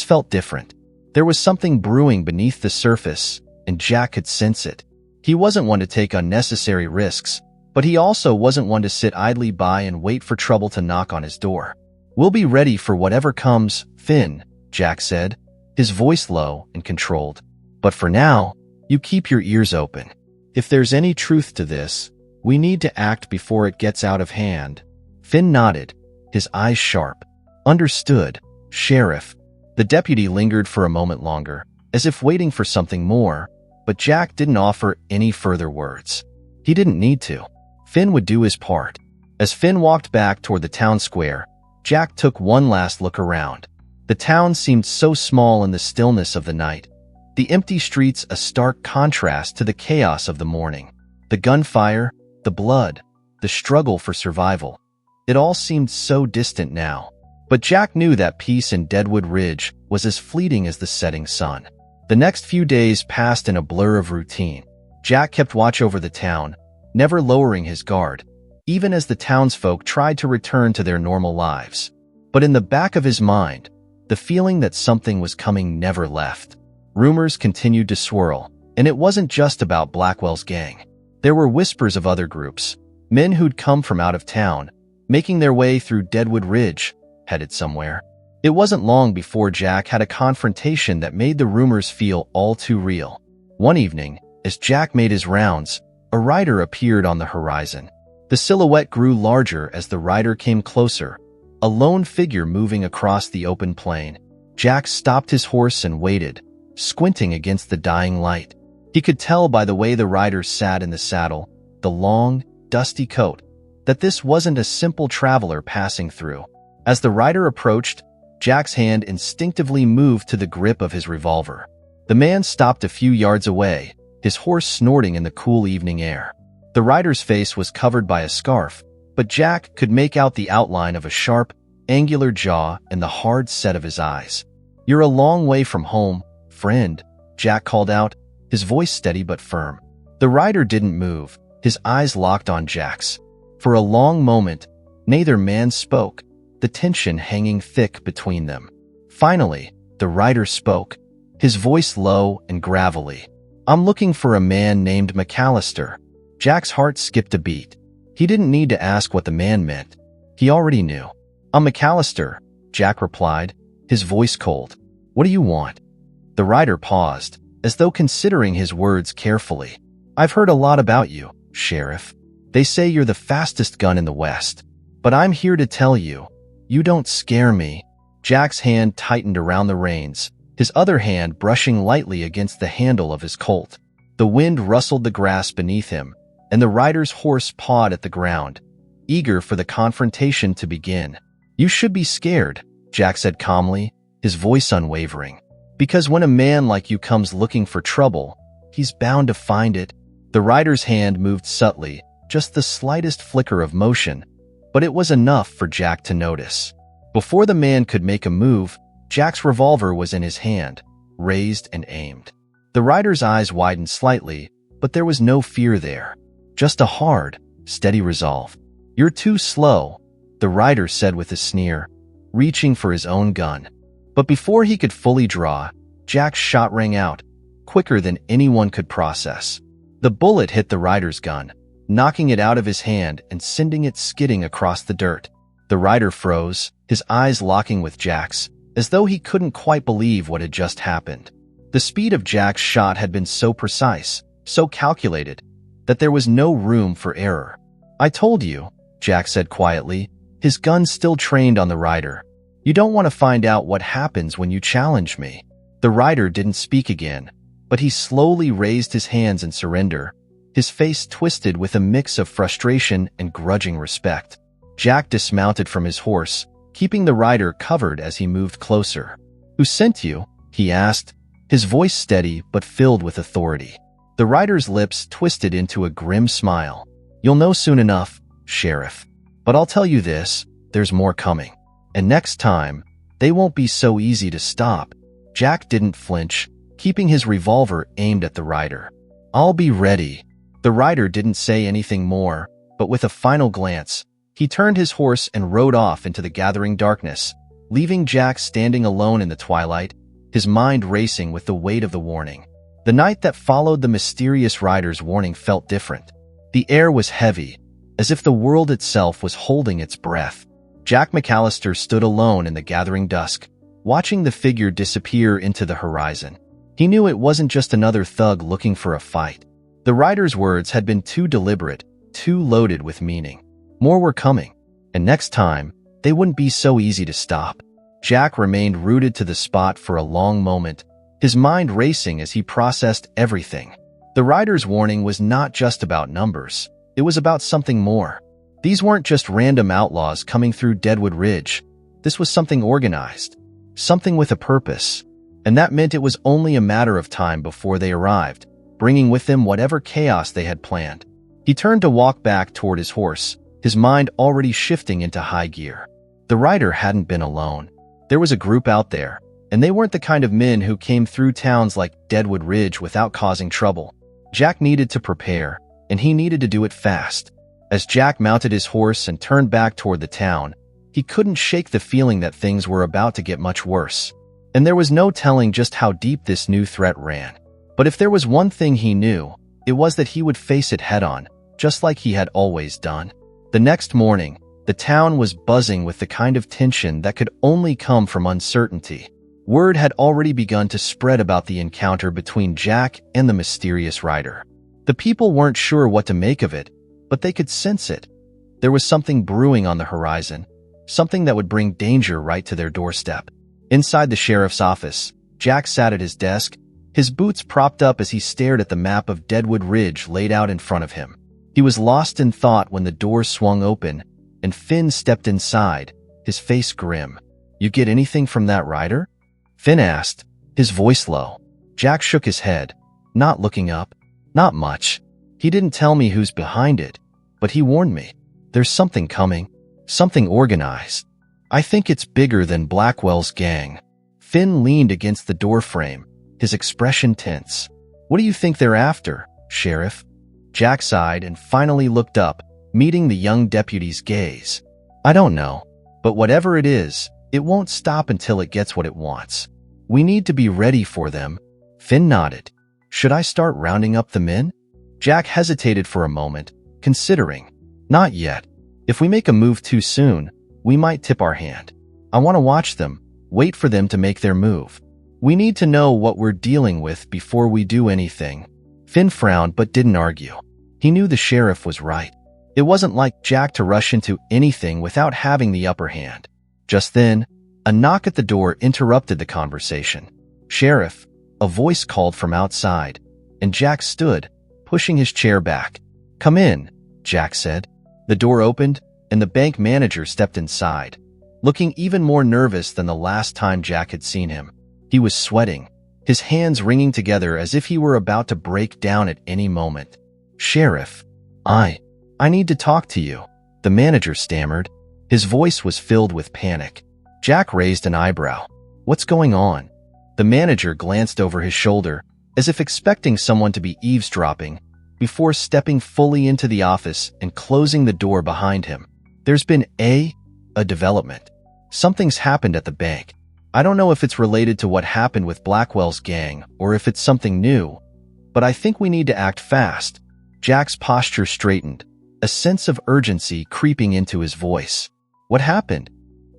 felt different. There was something brewing beneath the surface, and Jack could sense it. He wasn't one to take unnecessary risks, but he also wasn't one to sit idly by and wait for trouble to knock on his door. "We'll be ready for whatever comes, Finn," Jack said, his voice low and controlled. "But for now, you keep your ears open. If there's any truth to this, we need to act before it gets out of hand." Finn nodded, his eyes sharp. "Understood, Sheriff." The deputy lingered for a moment longer, as if waiting for something more, but Jack didn't offer any further words. He didn't need to. Finn would do his part. As Finn walked back toward the town square, Jack took one last look around. The town seemed so small in the stillness of the night, the empty streets a stark contrast to the chaos of the morning. The gunfire, the blood, the struggle for survival. It all seemed so distant now. But Jack knew that peace in Deadwood Ridge was as fleeting as the setting sun. The next few days passed in a blur of routine. Jack kept watch over the town, never lowering his guard, even as the townsfolk tried to return to their normal lives. But in the back of his mind, the feeling that something was coming never left. Rumors continued to swirl, and it wasn't just about Blackwell's gang. There were whispers of other groups, men who'd come from out of town, making their way through Deadwood Ridge, headed somewhere. It wasn't long before Jack had a confrontation that made the rumors feel all too real. One evening, as Jack made his rounds, a rider appeared on the horizon. The silhouette grew larger as the rider came closer, a lone figure moving across the open plain. Jack stopped his horse and waited, squinting against the dying light. He could tell by the way the rider sat in the saddle, the long, dusty coat, that this wasn't a simple traveler passing through. As the rider approached, Jack's hand instinctively moved to the grip of his revolver. The man stopped a few yards away, his horse snorting in the cool evening air. The rider's face was covered by a scarf, but Jack could make out the outline of a sharp, angular jaw and the hard set of his eyes. "You're a long way from home, friend," Jack called out, his voice steady but firm. The rider didn't move, his eyes locked on Jack's. For a long moment, neither man spoke, the tension hanging thick between them. Finally, the rider spoke, his voice low and gravelly. "I'm looking for a man named McAllister." Jack's heart skipped a beat. He didn't need to ask what the man meant. He already knew. "I'm McAllister," Jack replied, his voice cold. "What do you want?" The rider paused, as though considering his words carefully. "I've heard a lot about you, Sheriff. They say you're the fastest gun in the West. But I'm here to tell you, you don't scare me." Jack's hand tightened around the reins, his other hand brushing lightly against the handle of his Colt. The wind rustled the grass beneath him, and the rider's horse pawed at the ground, eager for the confrontation to begin. "You should be scared," Jack said calmly, his voice unwavering. "Because when a man like you comes looking for trouble, he's bound to find it." The rider's hand moved subtly, just the slightest flicker of motion, but it was enough for Jack to notice. Before the man could make a move, Jack's revolver was in his hand, raised and aimed. The rider's eyes widened slightly, but there was no fear there. Just a hard, steady resolve. "You're too slow," the rider said with a sneer, reaching for his own gun. But before he could fully draw, Jack's shot rang out, quicker than anyone could process. The bullet hit the rider's gun, knocking it out of his hand and sending it skidding across the dirt. The rider froze, his eyes locking with Jack's, as though he couldn't quite believe what had just happened. The speed of Jack's shot had been so precise, so calculated, that there was no room for error. "I told you," Jack said quietly, his gun still trained on the rider. "You don't want to find out what happens when you challenge me." The rider didn't speak again, but he slowly raised his hands in surrender, his face twisted with a mix of frustration and grudging respect. Jack dismounted from his horse, keeping the rider covered as he moved closer. "Who sent you?" he asked, his voice steady but filled with authority. The rider's lips twisted into a grim smile. "You'll know soon enough, Sheriff. But I'll tell you this, there's more coming. And next time, they won't be so easy to stop." Jack didn't flinch, keeping his revolver aimed at the rider. "I'll be ready." The rider didn't say anything more, but with a final glance, he turned his horse and rode off into the gathering darkness, leaving Jack standing alone in the twilight, his mind racing with the weight of the warning. The night that followed the mysterious rider's warning felt different. The air was heavy, as if the world itself was holding its breath. Jack McAllister stood alone in the gathering dusk, watching the figure disappear into the horizon. He knew it wasn't just another thug looking for a fight. The rider's words had been too deliberate, too loaded with meaning. More were coming, and next time, they wouldn't be so easy to stop. Jack remained rooted to the spot for a long moment, his mind racing as he processed everything. The rider's warning was not just about numbers. It was about something more. These weren't just random outlaws coming through Deadwood Ridge. This was something organized, something with a purpose. And that meant it was only a matter of time before they arrived, bringing with them whatever chaos they had planned. He turned to walk back toward his horse, his mind already shifting into high gear. The rider hadn't been alone. There was a group out there, and they weren't the kind of men who came through towns like Deadwood Ridge without causing trouble. Jack needed to prepare, and he needed to do it fast. As Jack mounted his horse and turned back toward the town, he couldn't shake the feeling that things were about to get much worse. And there was no telling just how deep this new threat ran. But if there was one thing he knew, it was that he would face it head-on, just like he had always done. The next morning, the town was buzzing with the kind of tension that could only come from uncertainty. Word had already begun to spread about the encounter between Jack and the mysterious rider. The people weren't sure what to make of it, but they could sense it. There was something brewing on the horizon, something that would bring danger right to their doorstep. Inside the sheriff's office, Jack sat at his desk, his boots propped up as he stared at the map of Deadwood Ridge laid out in front of him. He was lost in thought when the door swung open, and Finn stepped inside, his face grim. "You get anything from that rider?" Finn asked, his voice low. Jack shook his head, not looking up. "Not much. He didn't tell me who's behind it, but he warned me. There's something coming, something organized. I think it's bigger than Blackwell's gang." Finn leaned against the doorframe, his expression tense. "What do you think they're after, Sheriff?" Jack sighed and finally looked up, meeting the young deputy's gaze. "I don't know, but whatever it is, it won't stop until it gets what it wants. We need to be ready for them." Finn nodded. "Should I start rounding up the men?" Jack hesitated for a moment, considering. "Not yet. If we make a move too soon, we might tip our hand. I want to watch them, wait for them to make their move. We need to know what we're dealing with before we do anything." Finn frowned but didn't argue. He knew the sheriff was right. It wasn't like Jack to rush into anything without having the upper hand. Just then, a knock at the door interrupted the conversation. "Sheriff," a voice called from outside, and Jack stood, pushing his chair back. "Come in," Jack said. The door opened, and the bank manager stepped inside, looking even more nervous than the last time Jack had seen him. He was sweating, his hands wringing together as if he were about to break down at any moment. "Sheriff, I need to talk to you," the manager stammered. His voice was filled with panic. Jack raised an eyebrow. "What's going on?" The manager glanced over his shoulder, as if expecting someone to be eavesdropping, before stepping fully into the office and closing the door behind him. "There's been a development. Something's happened at the bank. I don't know if it's related to what happened with Blackwell's gang or if it's something new, but I think we need to act fast." Jack's posture straightened, a sense of urgency creeping into his voice. "What happened?"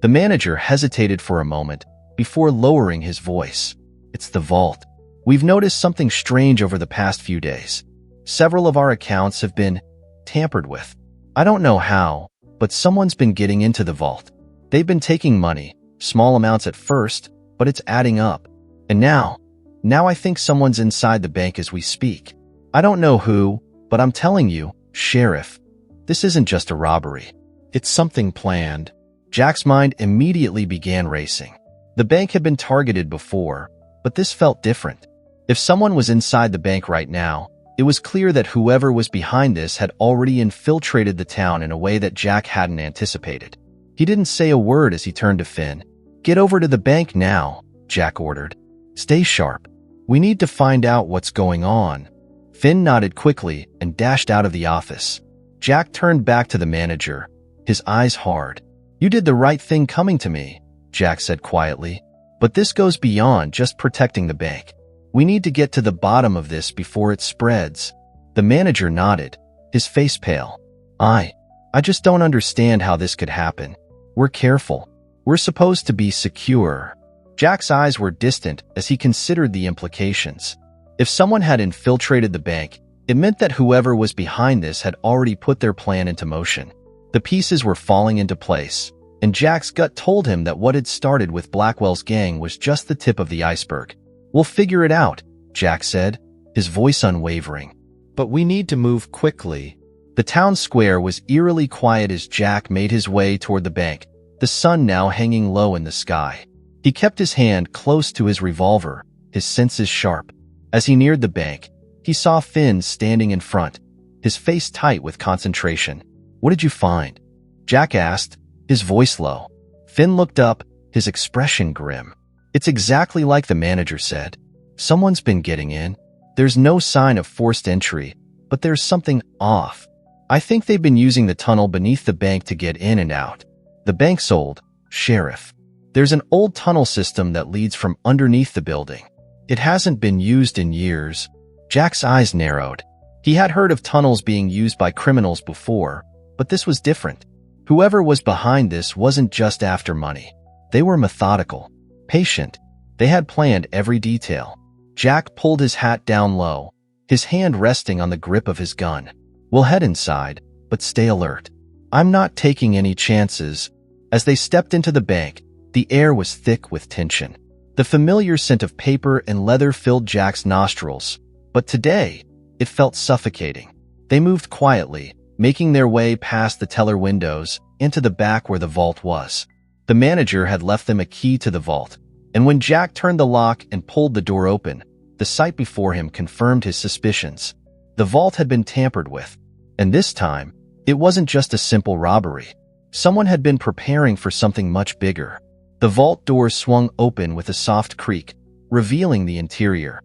The manager hesitated for a moment before lowering his voice. "It's the vault. We've noticed something strange over the past few days. Several of our accounts have been tampered with. I don't know how, but someone's been getting into the vault. They've been taking money, small amounts at first, but it's adding up. And now I think someone's inside the bank as we speak. I don't know who, but I'm telling you, Sheriff, this isn't just a robbery. It's something planned." Jack's mind immediately began racing. The bank had been targeted before, but this felt different. If someone was inside the bank right now, it was clear that whoever was behind this had already infiltrated the town in a way that Jack hadn't anticipated. He didn't say a word as he turned to Finn. "Get over to the bank now," Jack ordered. "Stay sharp. We need to find out what's going on." Finn nodded quickly and dashed out of the office. Jack turned back to the manager, his eyes hard. "You did the right thing coming to me," Jack said quietly. But this goes beyond just protecting the bank. We need to get to the bottom of this before it spreads. The manager nodded, his face pale. I just don't understand how this could happen. We're careful. We're supposed to be secure. Jack's eyes were distant as he considered the implications. If someone had infiltrated the bank, it meant that whoever was behind this had already put their plan into motion. The pieces were falling into place, and Jack's gut told him that what had started with Blackwell's gang was just the tip of the iceberg. We'll figure it out, Jack said, his voice unwavering. But we need to move quickly. The town square was eerily quiet as Jack made his way toward the bank, the sun now hanging low in the sky. He kept his hand close to his revolver, his senses sharp. As he neared the bank, he saw Finn standing in front, his face tight with concentration. What did you find? Jack asked, his voice low. Finn looked up, his expression grim. It's exactly like the manager said. Someone's been getting in. There's no sign of forced entry, but there's something off. I think they've been using the tunnel beneath the bank to get in and out. The bank's old, Sheriff. There's an old tunnel system that leads from underneath the building. It hasn't been used in years. Jack's eyes narrowed. He had heard of tunnels being used by criminals before, but this was different. Whoever was behind this wasn't just after money. They were methodical, patient. They had planned every detail. Jack pulled his hat down low, his hand resting on the grip of his gun. We'll head inside, but stay alert. I'm not taking any chances. As they stepped into the bank, the air was thick with tension. The familiar scent of paper and leather filled Jack's nostrils, but today, it felt suffocating. They moved quietly, making their way past the teller windows into the back where the vault was. The manager had left them a key to the vault, and when Jack turned the lock and pulled the door open, the sight before him confirmed his suspicions. The vault had been tampered with, and this time, it wasn't just a simple robbery. Someone had been preparing for something much bigger. The vault door swung open with a soft creak, revealing the interior,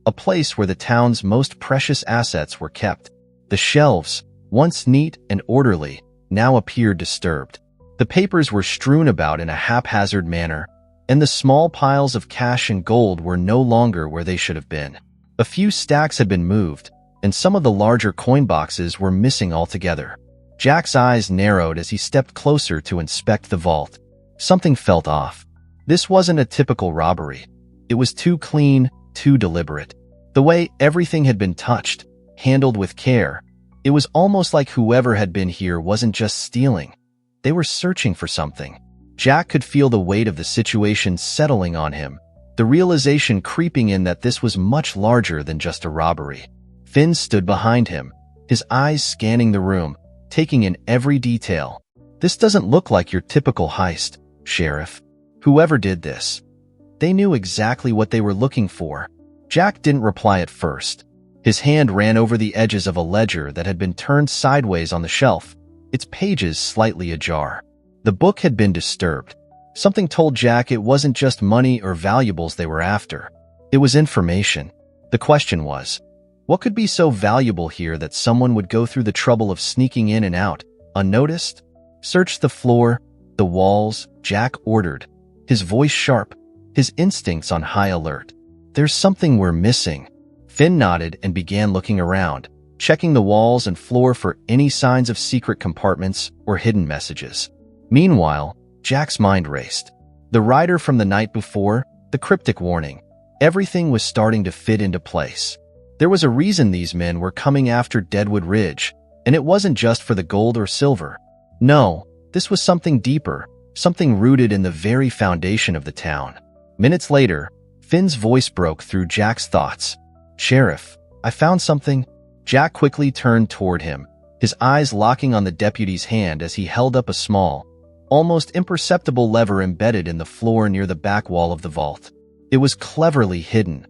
a place where the town's most precious assets were kept. The shelves, once neat and orderly, now appeared disturbed. The papers were strewn about in a haphazard manner, and the small piles of cash and gold were no longer where they should have been. A few stacks had been moved, and some of the larger coin boxes were missing altogether. Jack's eyes narrowed as he stepped closer to inspect the vault. Something felt off. This wasn't a typical robbery. It was too clean, too deliberate. The way everything had been touched, handled with care, it was almost like whoever had been here wasn't just stealing. They were searching for something. Jack could feel the weight of the situation settling on him, the realization creeping in that this was much larger than just a robbery. Finn stood behind him, his eyes scanning the room, taking in every detail. This doesn't look like your typical heist, Sheriff. Whoever did this, they knew exactly what they were looking for. Jack didn't reply at first. His hand ran over the edges of a ledger that had been turned sideways on the shelf, its pages slightly ajar. The book had been disturbed. Something told Jack it wasn't just money or valuables they were after. It was information. The question was, what could be so valuable here that someone would go through the trouble of sneaking in and out, unnoticed? Search the floor, the walls, Jack ordered, his voice sharp, his instincts on high alert. There's something we're missing. Finn nodded and began looking around, checking the walls and floor for any signs of secret compartments or hidden messages. Meanwhile, Jack's mind raced. The rider from the night before, the cryptic warning, everything was starting to fit into place. There was a reason these men were coming after Deadwood Ridge, and it wasn't just for the gold or silver. No, this was something deeper, something rooted in the very foundation of the town. Minutes later, Finn's voice broke through Jack's thoughts. Sheriff, I found something. Jack quickly turned toward him, his eyes locking on the deputy's hand as he held up a small, almost imperceptible lever embedded in the floor near the back wall of the vault. It was cleverly hidden,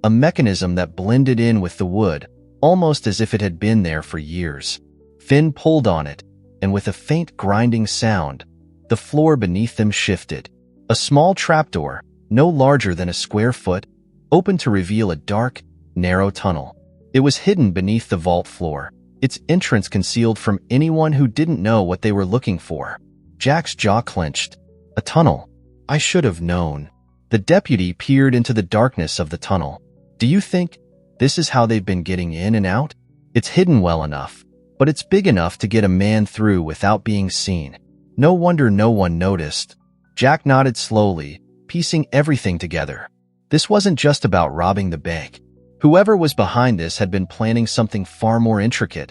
a mechanism that blended in with the wood, almost as if it had been there for years. Finn pulled on it, and with a faint grinding sound, the floor beneath them shifted. A small trapdoor, no larger than a square foot, opened to reveal a dark, narrow tunnel. It was hidden beneath the vault floor, its entrance concealed from anyone who didn't know what they were looking for. Jack's jaw clenched. A tunnel. I should have known. The deputy peered into the darkness of the tunnel. "Do you think this is how they've been getting in and out? It's hidden well enough, but it's big enough to get a man through without being seen. No wonder no one noticed." Jack nodded slowly, piecing everything together. This wasn't just about robbing the bank. Whoever was behind this had been planning something far more intricate.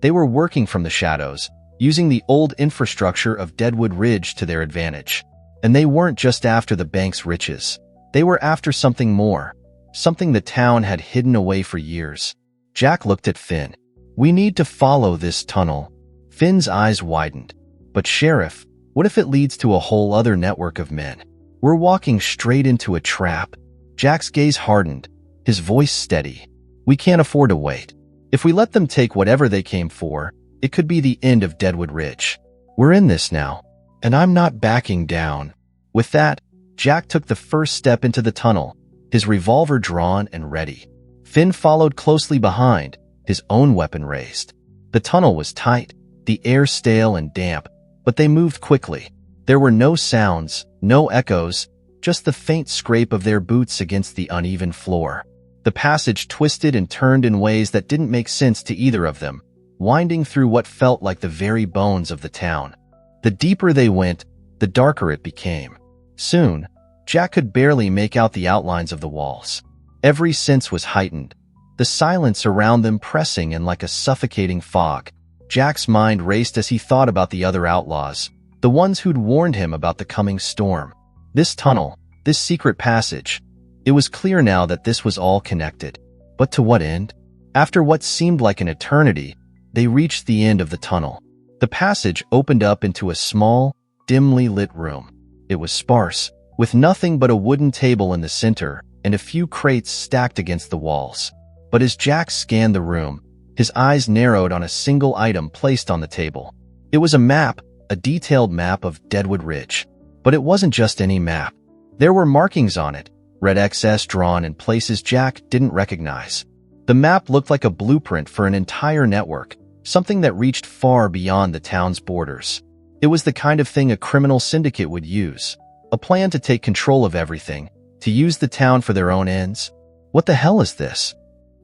They were working from the shadows, using the old infrastructure of Deadwood Ridge to their advantage. And they weren't just after the bank's riches. They were after something more, something the town had hidden away for years. Jack looked at Finn. "We need to follow this tunnel." Finn's eyes widened. "But Sheriff, what if it leads to a whole other network of men? We're walking straight into a trap." Jack's gaze hardened, his voice steady. "We can't afford to wait. If we let them take whatever they came for, it could be the end of Deadwood Ridge. We're in this now, and I'm not backing down." With that, Jack took the first step into the tunnel, his revolver drawn and ready. Finn followed closely behind, his own weapon raised. The tunnel was tight, the air stale and damp, but they moved quickly. There were no sounds, no echoes, just the faint scrape of their boots against the uneven floor. The passage twisted and turned in ways that didn't make sense to either of them, winding through what felt like the very bones of the town. The deeper they went, the darker it became. Soon, Jack could barely make out the outlines of the walls. Every sense was heightened, the silence around them pressing in like a suffocating fog. Jack's mind raced as he thought about the other outlaws, the ones who'd warned him about the coming storm. This tunnel, this secret passage. It was clear now that this was all connected. But to what end? After what seemed like an eternity, they reached the end of the tunnel. The passage opened up into a small, dimly lit room. It was sparse, with nothing but a wooden table in the center and a few crates stacked against the walls. But as Jack scanned the room, his eyes narrowed on a single item placed on the table. It was a map, a detailed map of Deadwood Ridge. But it wasn't just any map. There were markings on it, red XS drawn in places Jack didn't recognize. The map looked like a blueprint for an entire network, something that reached far beyond the town's borders. It was the kind of thing a criminal syndicate would use, a plan to take control of everything, to use the town for their own ends. "What the hell is this?"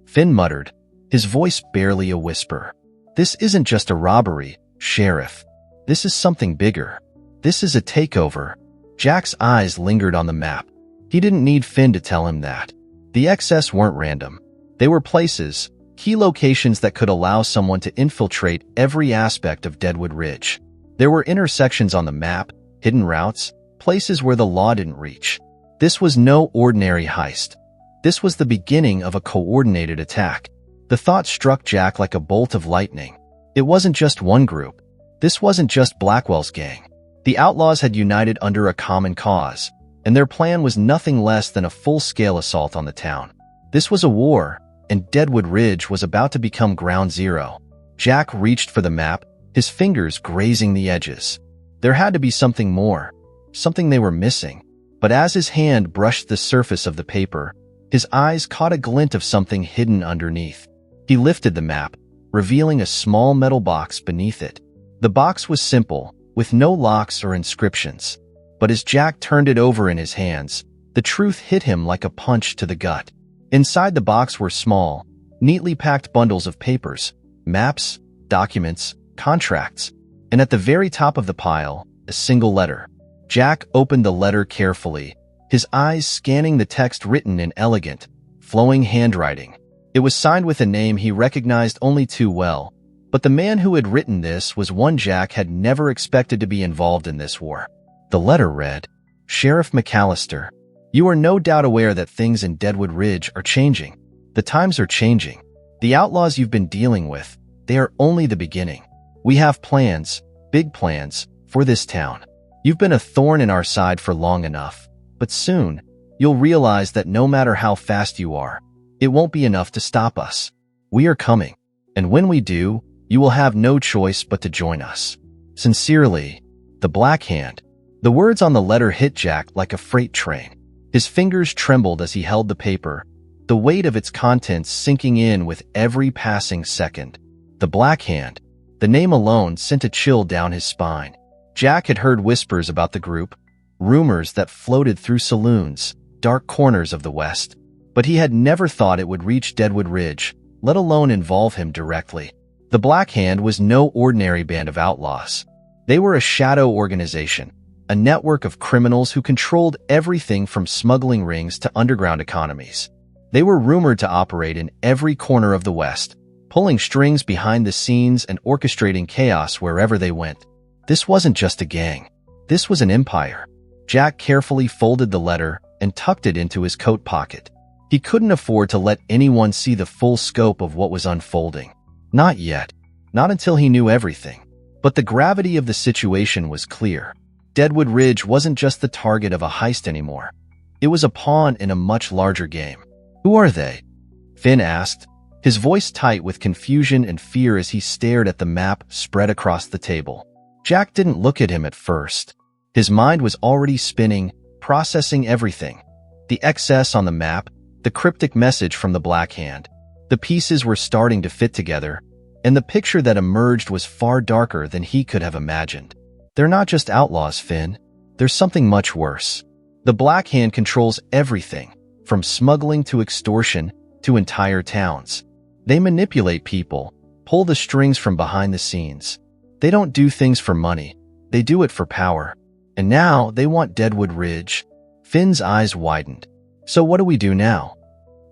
Finn muttered, his voice barely a whisper. "This isn't just a robbery, Sheriff. This is something bigger. This is a takeover." Jack's eyes lingered on the map. He didn't need Finn to tell him that. The XS weren't random. They were places, key locations that could allow someone to infiltrate every aspect of Deadwood Ridge. There were intersections on the map, hidden routes, places where the law didn't reach. This was no ordinary heist. This was the beginning of a coordinated attack. The thought struck Jack like a bolt of lightning. It wasn't just one group. This wasn't just Blackwell's gang. The Outlaws had united under a common cause, and their plan was nothing less than a full-scale assault on the town. This was a war, and Deadwood Ridge was about to become ground zero. Jack reached for the map, his fingers grazing the edges. There had to be something more, something they were missing. But as his hand brushed the surface of the paper, his eyes caught a glint of something hidden underneath. He lifted the map, revealing a small metal box beneath it. The box was simple, with no locks or inscriptions. But as Jack turned it over in his hands, the truth hit him like a punch to the gut. Inside the box were small, neatly packed bundles of papers, maps, documents, contracts, and at the very top of the pile, a single letter. Jack opened the letter carefully, his eyes scanning the text written in elegant, flowing handwriting. It was signed with a name he recognized only too well, but the man who had written this was one Jack had never expected to be involved in this war. The letter read, "Sheriff McAllister, you are no doubt aware that things in Deadwood Ridge are changing. The times are changing. The outlaws you've been dealing with, they are only the beginning. We have plans, big plans, for this town. You've been a thorn in our side for long enough, but soon, you'll realize that no matter how fast you are, it won't be enough to stop us. We are coming, and when we do, you will have no choice but to join us. Sincerely, the Black Hand." The words on the letter hit Jack like a freight train. His fingers trembled as he held the paper, the weight of its contents sinking in with every passing second. The Black Hand. The name alone sent a chill down his spine. Jack had heard whispers about the group, rumors that floated through saloons, dark corners of the West. But he had never thought it would reach Deadwood Ridge, let alone involve him directly. The Black Hand was no ordinary band of outlaws. They were a shadow organization, a network of criminals who controlled everything from smuggling rings to underground economies. They were rumored to operate in every corner of the West, pulling strings behind the scenes and orchestrating chaos wherever they went. This wasn't just a gang. This was an empire. Jack carefully folded the letter and tucked it into his coat pocket. He couldn't afford to let anyone see the full scope of what was unfolding. Not yet. Not until he knew everything. But the gravity of the situation was clear. Deadwood Ridge wasn't just the target of a heist anymore. It was a pawn in a much larger game. "Who are they?" Finn asked, his voice tight with confusion and fear as he stared at the map spread across the table. Jack didn't look at him at first. His mind was already spinning, processing everything. The excess on the map, the cryptic message from the Black Hand. The pieces were starting to fit together, and the picture that emerged was far darker than he could have imagined. They're not just outlaws, Finn. There's something much worse. The Black Hand controls everything, from smuggling to extortion to entire towns. They manipulate people, pull the strings from behind the scenes. They don't do things for money. They do it for power. And now they want Deadwood Ridge. Finn's eyes widened. "So what do we do now?"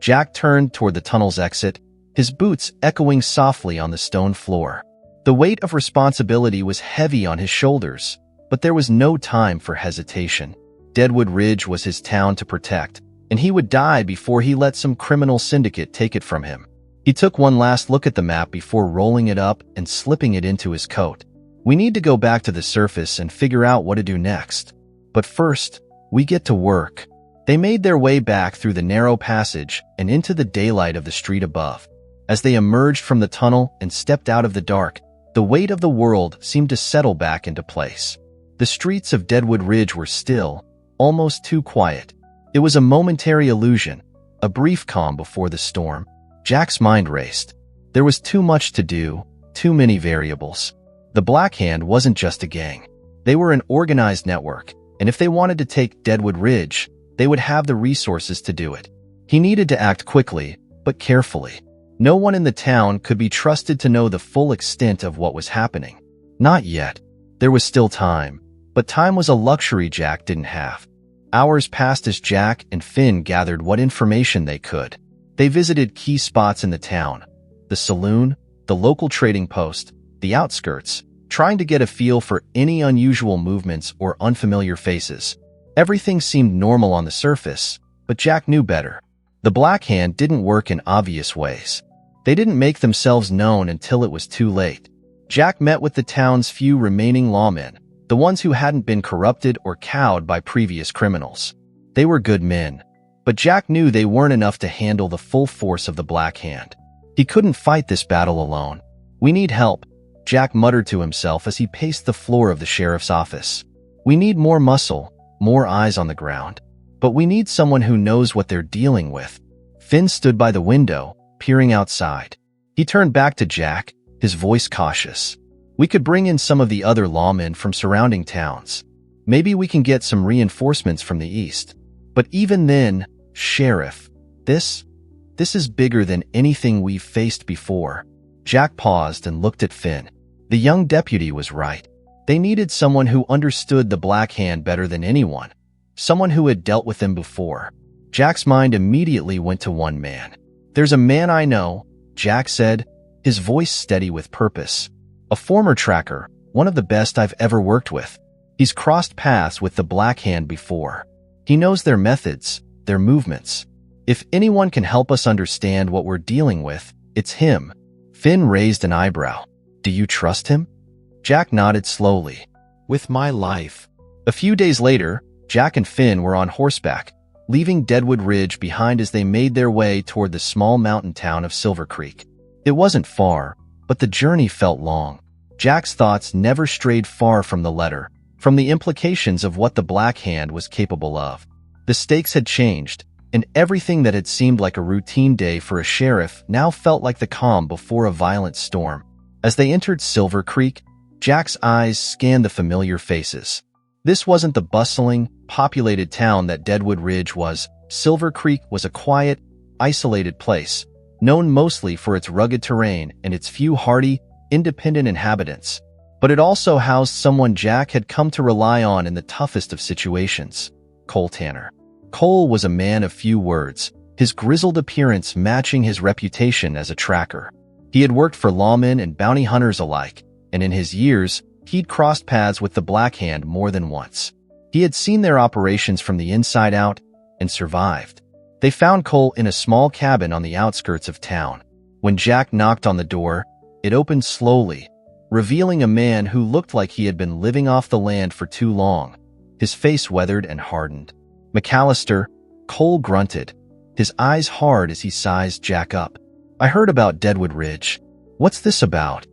Jack turned toward the tunnel's exit, his boots echoing softly on the stone floor. The weight of responsibility was heavy on his shoulders, but there was no time for hesitation. Deadwood Ridge was his town to protect, and he would die before he let some criminal syndicate take it from him. He took one last look at the map before rolling it up and slipping it into his coat. "We need to go back to the surface and figure out what to do next. But first, we get to work." They made their way back through the narrow passage and into the daylight of the street above. As they emerged from the tunnel and stepped out of the dark, the weight of the world seemed to settle back into place. The streets of Deadwood Ridge were still, almost too quiet. It was a momentary illusion, a brief calm before the storm. Jack's mind raced. There was too much to do, too many variables. The Black Hand wasn't just a gang. They were an organized network, and if they wanted to take Deadwood Ridge, they would have the resources to do it. He needed to act quickly, but carefully. No one in the town could be trusted to know the full extent of what was happening. Not yet. There was still time, but time was a luxury Jack didn't have. Hours passed as Jack and Finn gathered what information they could. They visited key spots in the town, the saloon, the local trading post, the outskirts, trying to get a feel for any unusual movements or unfamiliar faces. Everything seemed normal on the surface, but Jack knew better. The Black Hand didn't work in obvious ways. They didn't make themselves known until it was too late. Jack met with the town's few remaining lawmen, the ones who hadn't been corrupted or cowed by previous criminals. They were good men, but Jack knew they weren't enough to handle the full force of the Black Hand. He couldn't fight this battle alone. "We need help," Jack muttered to himself as he paced the floor of the sheriff's office. "We need more muscle, more eyes on the ground. But we need someone who knows what they're dealing with." Finn stood by the window, peering outside. He turned back to Jack, his voice cautious. "We could bring in some of the other lawmen from surrounding towns. Maybe we can get some reinforcements from the east. But even then, Sheriff, this is bigger than anything we've faced before." Jack paused and looked at Finn. The young deputy was right. They needed someone who understood the Black Hand better than anyone. Someone who had dealt with them before. Jack's mind immediately went to one man. "There's a man I know," Jack said, his voice steady with purpose. "A former tracker, one of the best I've ever worked with. He's crossed paths with the Black Hand before. He knows their methods, their movements. If anyone can help us understand what we're dealing with, it's him." Finn raised an eyebrow. "Do you trust him?" Jack nodded slowly. "With my life." A few days later, Jack and Finn were on horseback, leaving Deadwood Ridge behind as they made their way toward the small mountain town of Silver Creek. It wasn't far, but the journey felt long. Jack's thoughts never strayed far from the letter, from the implications of what the Black Hand was capable of. The stakes had changed, and everything that had seemed like a routine day for a sheriff now felt like the calm before a violent storm. As they entered Silver Creek, Jack's eyes scanned the familiar faces. This wasn't the bustling, populated town that Deadwood Ridge was Silver Creek was a quiet, isolated place, known mostly for its rugged terrain and its few hardy, independent inhabitants. But it also housed someone Jack had come to rely on in the toughest of situations: Cole Tanner. Cole was a man of few words, his grizzled appearance matching his reputation as a tracker. He had worked for lawmen and bounty hunters alike, and in his years, he'd crossed paths with the Black Hand more than once. He had seen their operations from the inside out and survived. They found Cole in a small cabin on the outskirts of town. When Jack knocked on the door, it opened slowly, revealing a man who looked like he had been living off the land for too long, his face weathered and hardened. "McAllister," Cole grunted, his eyes hard as he sized Jack up. "I heard about Deadwood Ridge. What's this about?"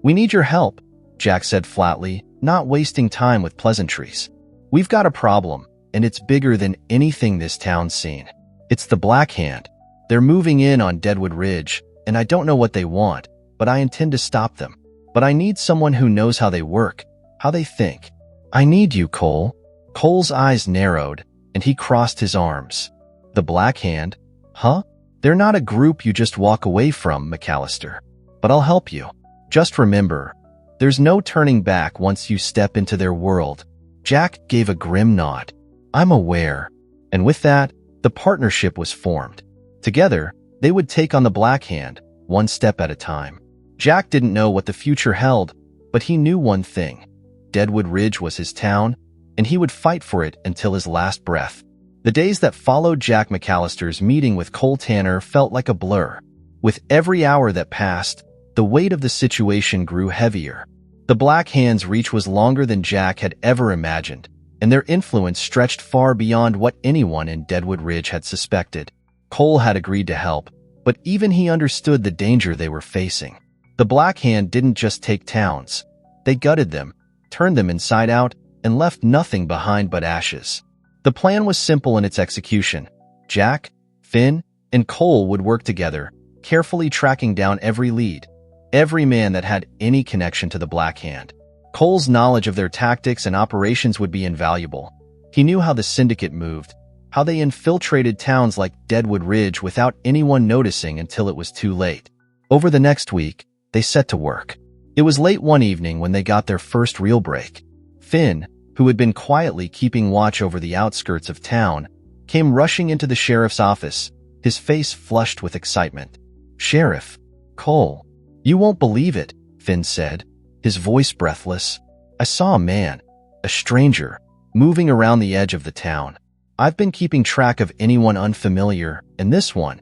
"We need your help," Jack said flatly, not wasting time with pleasantries. "We've got a problem, and it's bigger than anything this town's seen. It's the Black Hand. They're moving in on Deadwood Ridge, and I don't know what they want, but I intend to stop them. But I need someone who knows how they work, how they think. I need you, Cole." Cole's eyes narrowed, and he crossed his arms. "The Black Hand? Huh? They're not a group you just walk away from, McAllister. But I'll help you. Just remember, there's no turning back once you step into their world." Jack gave a grim nod. "I'm aware." And with that, the partnership was formed. Together, they would take on the Black Hand, one step at a time. Jack didn't know what the future held, but he knew one thing: Deadwood Ridge was his town, and he would fight for it until his last breath. The days that followed Jack McAllister's meeting with Cole Tanner felt like a blur. With every hour that passed, the weight of the situation grew heavier. The Black Hand's reach was longer than Jack had ever imagined, and their influence stretched far beyond what anyone in Deadwood Ridge had suspected. Cole had agreed to help, but even he understood the danger they were facing. The Black Hand didn't just take towns. They gutted them, turned them inside out, and left nothing behind but ashes. The plan was simple in its execution. Jack, Finn, and Cole would work together, carefully tracking down every lead, every man that had any connection to the Black Hand. Cole's knowledge of their tactics and operations would be invaluable. He knew how the syndicate moved, how they infiltrated towns like Deadwood Ridge without anyone noticing until it was too late. Over the next week, they set to work. It was late one evening when they got their first real break. Finn, who had been quietly keeping watch over the outskirts of town, came rushing into the sheriff's office, his face flushed with excitement. "Sheriff, Cole, you won't believe it," Finn said, his voice breathless. "I saw a man, a stranger, moving around the edge of the town. I've been keeping track of anyone unfamiliar, and this one.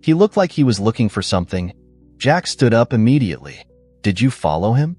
He looked like he was looking for something." Jack stood up immediately. "Did you follow him?"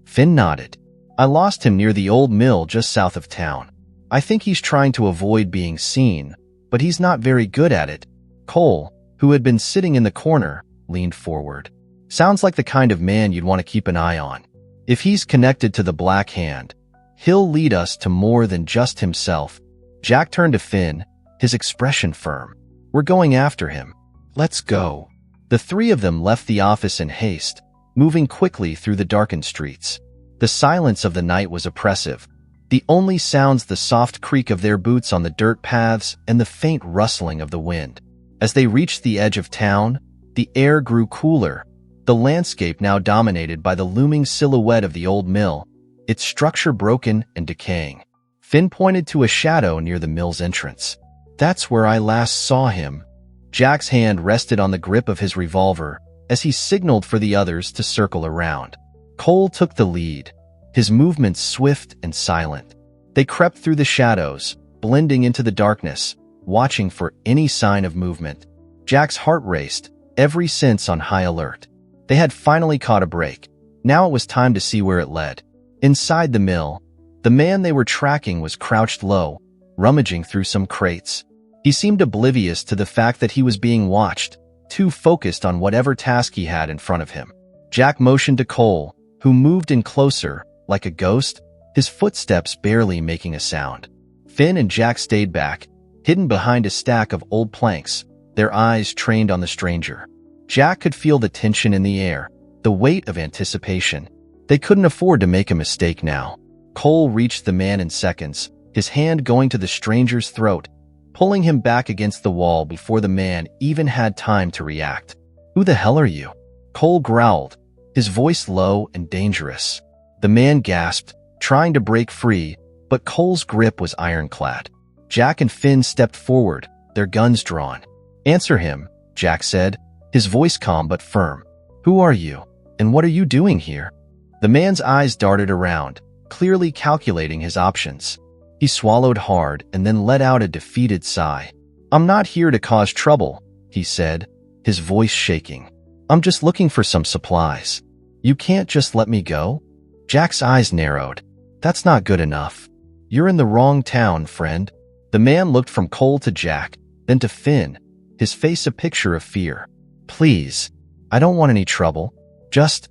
Finn nodded. "I lost him near the old mill just south of town. I think he's trying to avoid being seen, but he's not very good at it." Cole, who had been sitting in the corner, leaned forward. "Sounds like the kind of man you'd want to keep an eye on. If he's connected to the Black Hand, he'll lead us to more than just himself." Jack turned to Finn, his expression firm. "We're going after him. Let's go." The three of them left the office in haste, moving quickly through the darkened streets. The silence of the night was oppressive, the only sounds the soft creak of their boots on the dirt paths and the faint rustling of the wind. As they reached the edge of town, the air grew cooler, the landscape now dominated by the looming silhouette of the old mill, its structure broken and decaying. Finn pointed to a shadow near the mill's entrance. "That's where I last saw him." Jack's hand rested on the grip of his revolver as he signaled for the others to circle around. Cole took the lead, his movements swift and silent. They crept through the shadows, blending into the darkness, watching for any sign of movement. Jack's heart raced, every sense on high alert. They had finally caught a break. Now it was time to see where it led. Inside the mill, the man they were tracking was crouched low, rummaging through some crates. He seemed oblivious to the fact that he was being watched, too focused on whatever task he had in front of him. Jack motioned to Cole, who moved in closer, like a ghost, his footsteps barely making a sound. Finn and Jack stayed back, hidden behind a stack of old planks, their eyes trained on the stranger. Jack could feel the tension in the air, the weight of anticipation. They couldn't afford to make a mistake now. Cole reached the man in seconds, his hand going to the stranger's throat, pulling him back against the wall before the man even had time to react. "Who the hell are you?" Cole growled, his voice low and dangerous. The man gasped, trying to break free, but Cole's grip was ironclad. Jack and Finn stepped forward, their guns drawn. "Answer him," Jack said, his voice calm but firm. "Who are you, and what are you doing here?" The man's eyes darted around, clearly calculating his options. He swallowed hard and then let out a defeated sigh. "I'm not here to cause trouble," he said, his voice shaking. "I'm just looking for some supplies. You can't just let me go?" Jack's eyes narrowed. "That's not good enough. You're in the wrong town, friend." The man looked from Cole to Jack, then to Finn, his face a picture of fear. "Please, I don't want any trouble. Just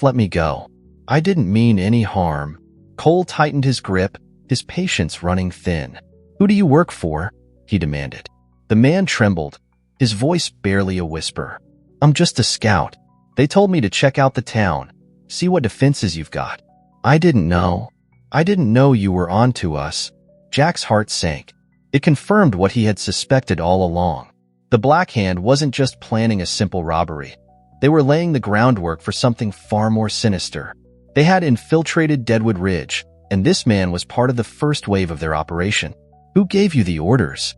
let me go. I didn't mean any harm." Cole tightened his grip, his patience running thin. "Who do you work for?" he demanded. The man trembled, his voice barely a whisper. "I'm just a scout. They told me to check out the town, see what defenses you've got. I didn't know you were onto us." Jack's heart sank. It confirmed what he had suspected all along. The Black Hand wasn't just planning a simple robbery. They were laying the groundwork for something far more sinister. They had infiltrated Deadwood Ridge, and this man was part of the first wave of their operation. "Who gave you the orders?"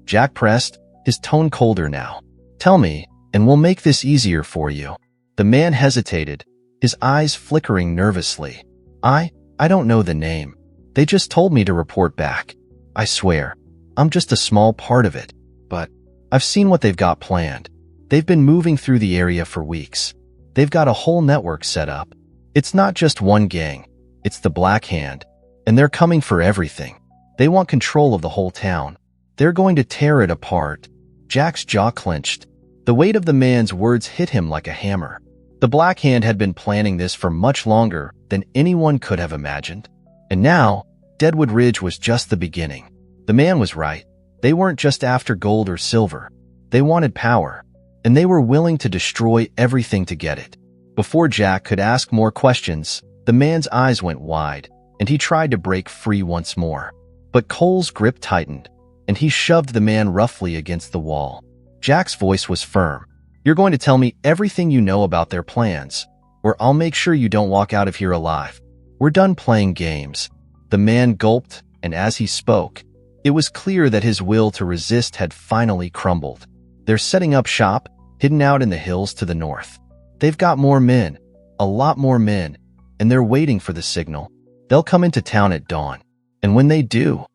Jack pressed, his tone colder now. "Tell me, and we'll make this easier for you." The man hesitated, his eyes flickering nervously. I don't know the name. They just told me to report back. I swear, I'm just a small part of it. But I've seen what they've got planned. They've been moving through the area for weeks. They've got a whole network set up. It's not just one gang. It's the Black Hand. And they're coming for everything. They want control of the whole town. They're going to tear it apart. Jack's jaw clenched. The weight of the man's words hit him like a hammer. The Black Hand had been planning this for much longer than anyone could have imagined. And now, Deadwood Ridge was just the beginning. The man was right. They weren't just after gold or silver. They wanted power. And they were willing to destroy everything to get it. Before Jack could ask more questions, the man's eyes went wide, and he tried to break free once more. But Cole's grip tightened, and he shoved the man roughly against the wall. Jack's voice was firm. "You're going to tell me everything you know about their plans, or I'll make sure you don't walk out of here alive. We're done playing games." The man gulped, and as he spoke, it was clear that his will to resist had finally crumbled. "They're setting up shop, hidden out in the hills to the north. They've got more men, a lot more men, and they're waiting for the signal. They'll come into town at dawn. And when they do,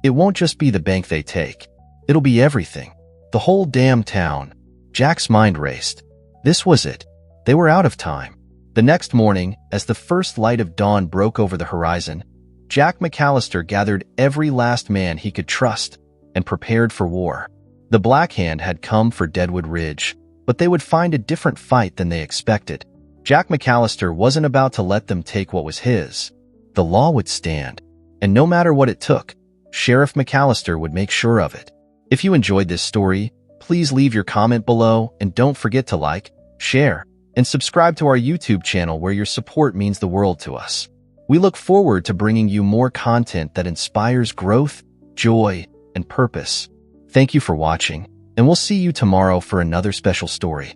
it won't just be the bank they take. It'll be everything. The whole damn town." Jack's mind raced. This was it. They were out of time. The next morning, as the first light of dawn broke over the horizon, Jack McAllister gathered every last man he could trust and prepared for war. The Black Hand had come for Deadwood Ridge, but they would find a different fight than they expected. Jack McAllister wasn't about to let them take what was his. The law would stand, and no matter what it took, Sheriff McAllister would make sure of it. If you enjoyed this story, please leave your comment below and don't forget to like, share, and subscribe to our YouTube channel where your support means the world to us. We look forward to bringing you more content that inspires growth, joy, and purpose. Thank you for watching, and we'll see you tomorrow for another special story.